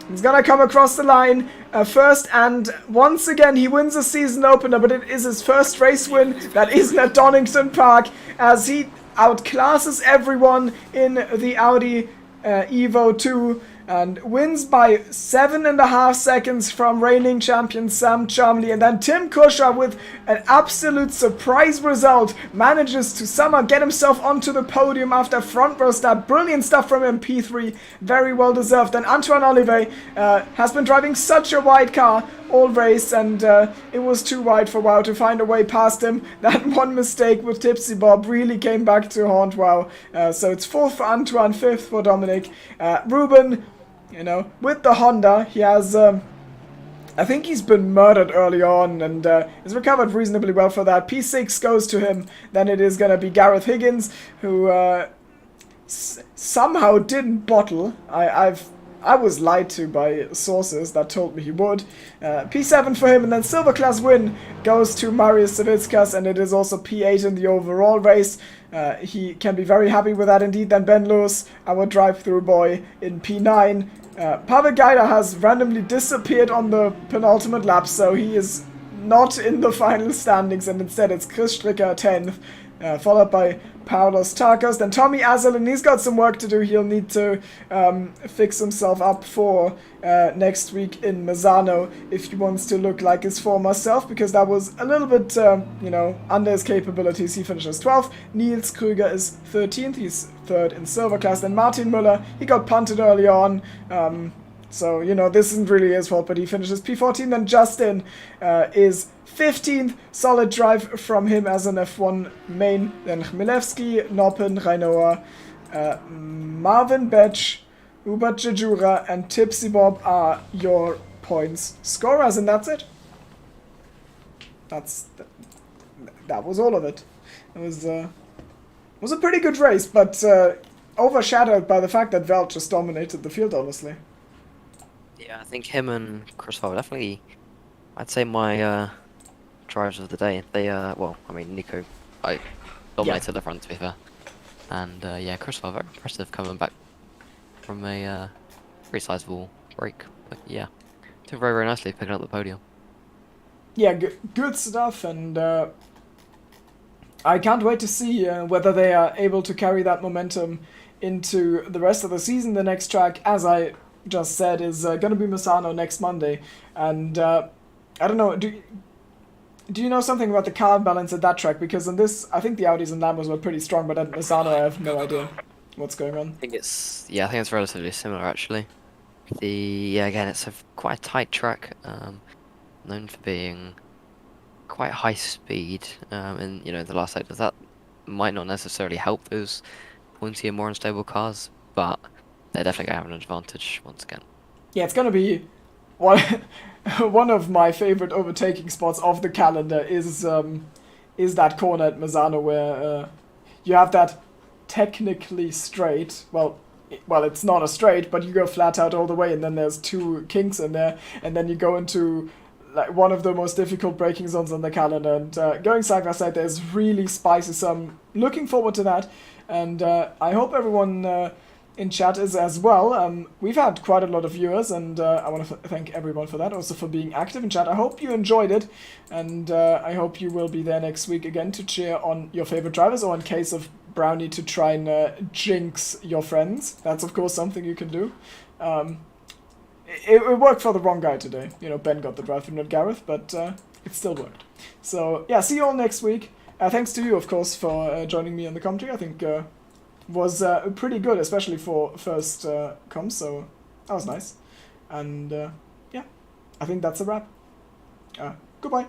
he's gonna come across the line first, and once again he wins a season opener, but it is his first race win that isn't at Donington Park, as he outclasses everyone in the Audi Evo 2 and wins by 7.5 seconds from reigning champion Sam Chumley. And then Tim Kusher, with an absolute surprise result, manages to somehow get himself onto the podium after front row start. Brilliant stuff from him, P3, very well deserved. And Antoine Olivet has been driving such a wide car all race, and it was too wide for Wow to find a way past him. That one mistake with Tipsy Bob really came back to haunt Wow. So it's 4th for Antoine, 5th for Dominic. Ruben, you know, with the Honda, he has, I think he's been murdered early on, and has recovered reasonably well for that. P6 goes to him. Then it is going to be Gareth Higgins, who somehow didn't bottle. I was lied to by sources that told me he would. P7 for him, and then Silver Class win goes to Marius Savitskas, and it is also P8 in the overall race. He can be very happy with that indeed. Then Ben Lewis, our drive-through boy, in P9. Pavel Gaida has randomly disappeared on the penultimate lap, so he is not in the final standings, and instead it's Chris Stricker 10th, followed by Paulos Tarkos. Then Tommy Azelin, he's got some work to do. He'll need to fix himself up for next week in Misano if he wants to look like his former self, because that was a little bit, you know, under his capabilities. He finishes 12th. Niels Krüger is 13th. He's 3rd in Silver Class. Then Martin Müller, he got punted early on. So, you know, this isn't really his fault, but he finishes P14. Then Justin is 15th. Solid drive from him as an F1 main. Then Chmielewski, Noppen, Reinoa, Marvin Betch, Hubert Jejura, and Tipsy Bob are your points scorers, and that's it. That was all of it. It was a pretty good race, but overshadowed by the fact that Val just dominated the field, honestly. Yeah, I think him and Chris were definitely, I'd say, my drivers of the day. They, well, I mean, Nico, dominated the front, to be fair. And, yeah, Chris very impressive coming back from a pretty sizable break. But, yeah, did very, very nicely picking up the podium. Yeah, good stuff, and I can't wait to see whether they are able to carry that momentum into the rest of the season. The next track, as I just said, is going to be Misano next Monday, and I don't know, do you know something about the car balance at that track? Because on this, I think the Audis and Lambos were pretty strong, but at Misano I have no idea what's going on. I think it's relatively similar, actually. Again, it's quite a tight track, known for being quite high speed, and, you know, the last sectors. That might not necessarily help those pointier, more unstable cars, but they're definitely going to have an advantage once again. Yeah, it's going to be one of my favorite overtaking spots of the calendar is that corner at Misano where you have that technically straight, well, it's not a straight, but you go flat out all the way, and then there's two kinks in there, and then you go into like one of the most difficult braking zones on the calendar, and going side by side there is really spicy, so I'm looking forward to that, and I hope everyone in chat is as well. We've had quite a lot of viewers, and I want to thank everyone for that, also for being active in chat. I hope you enjoyed it, and I hope you will be there next week again to cheer on your favorite drivers, or in case of Brownie, to try and jinx your friends. That's of course something you can do. It worked for the wrong guy today. You know, Ben got the drive through, not Gareth, but it still worked. So yeah, see you all next week. Thanks to you, of course, for joining me on the commentary. I think was pretty good, especially for first comms, so that was nice. And yeah, I think that's a wrap. Goodbye.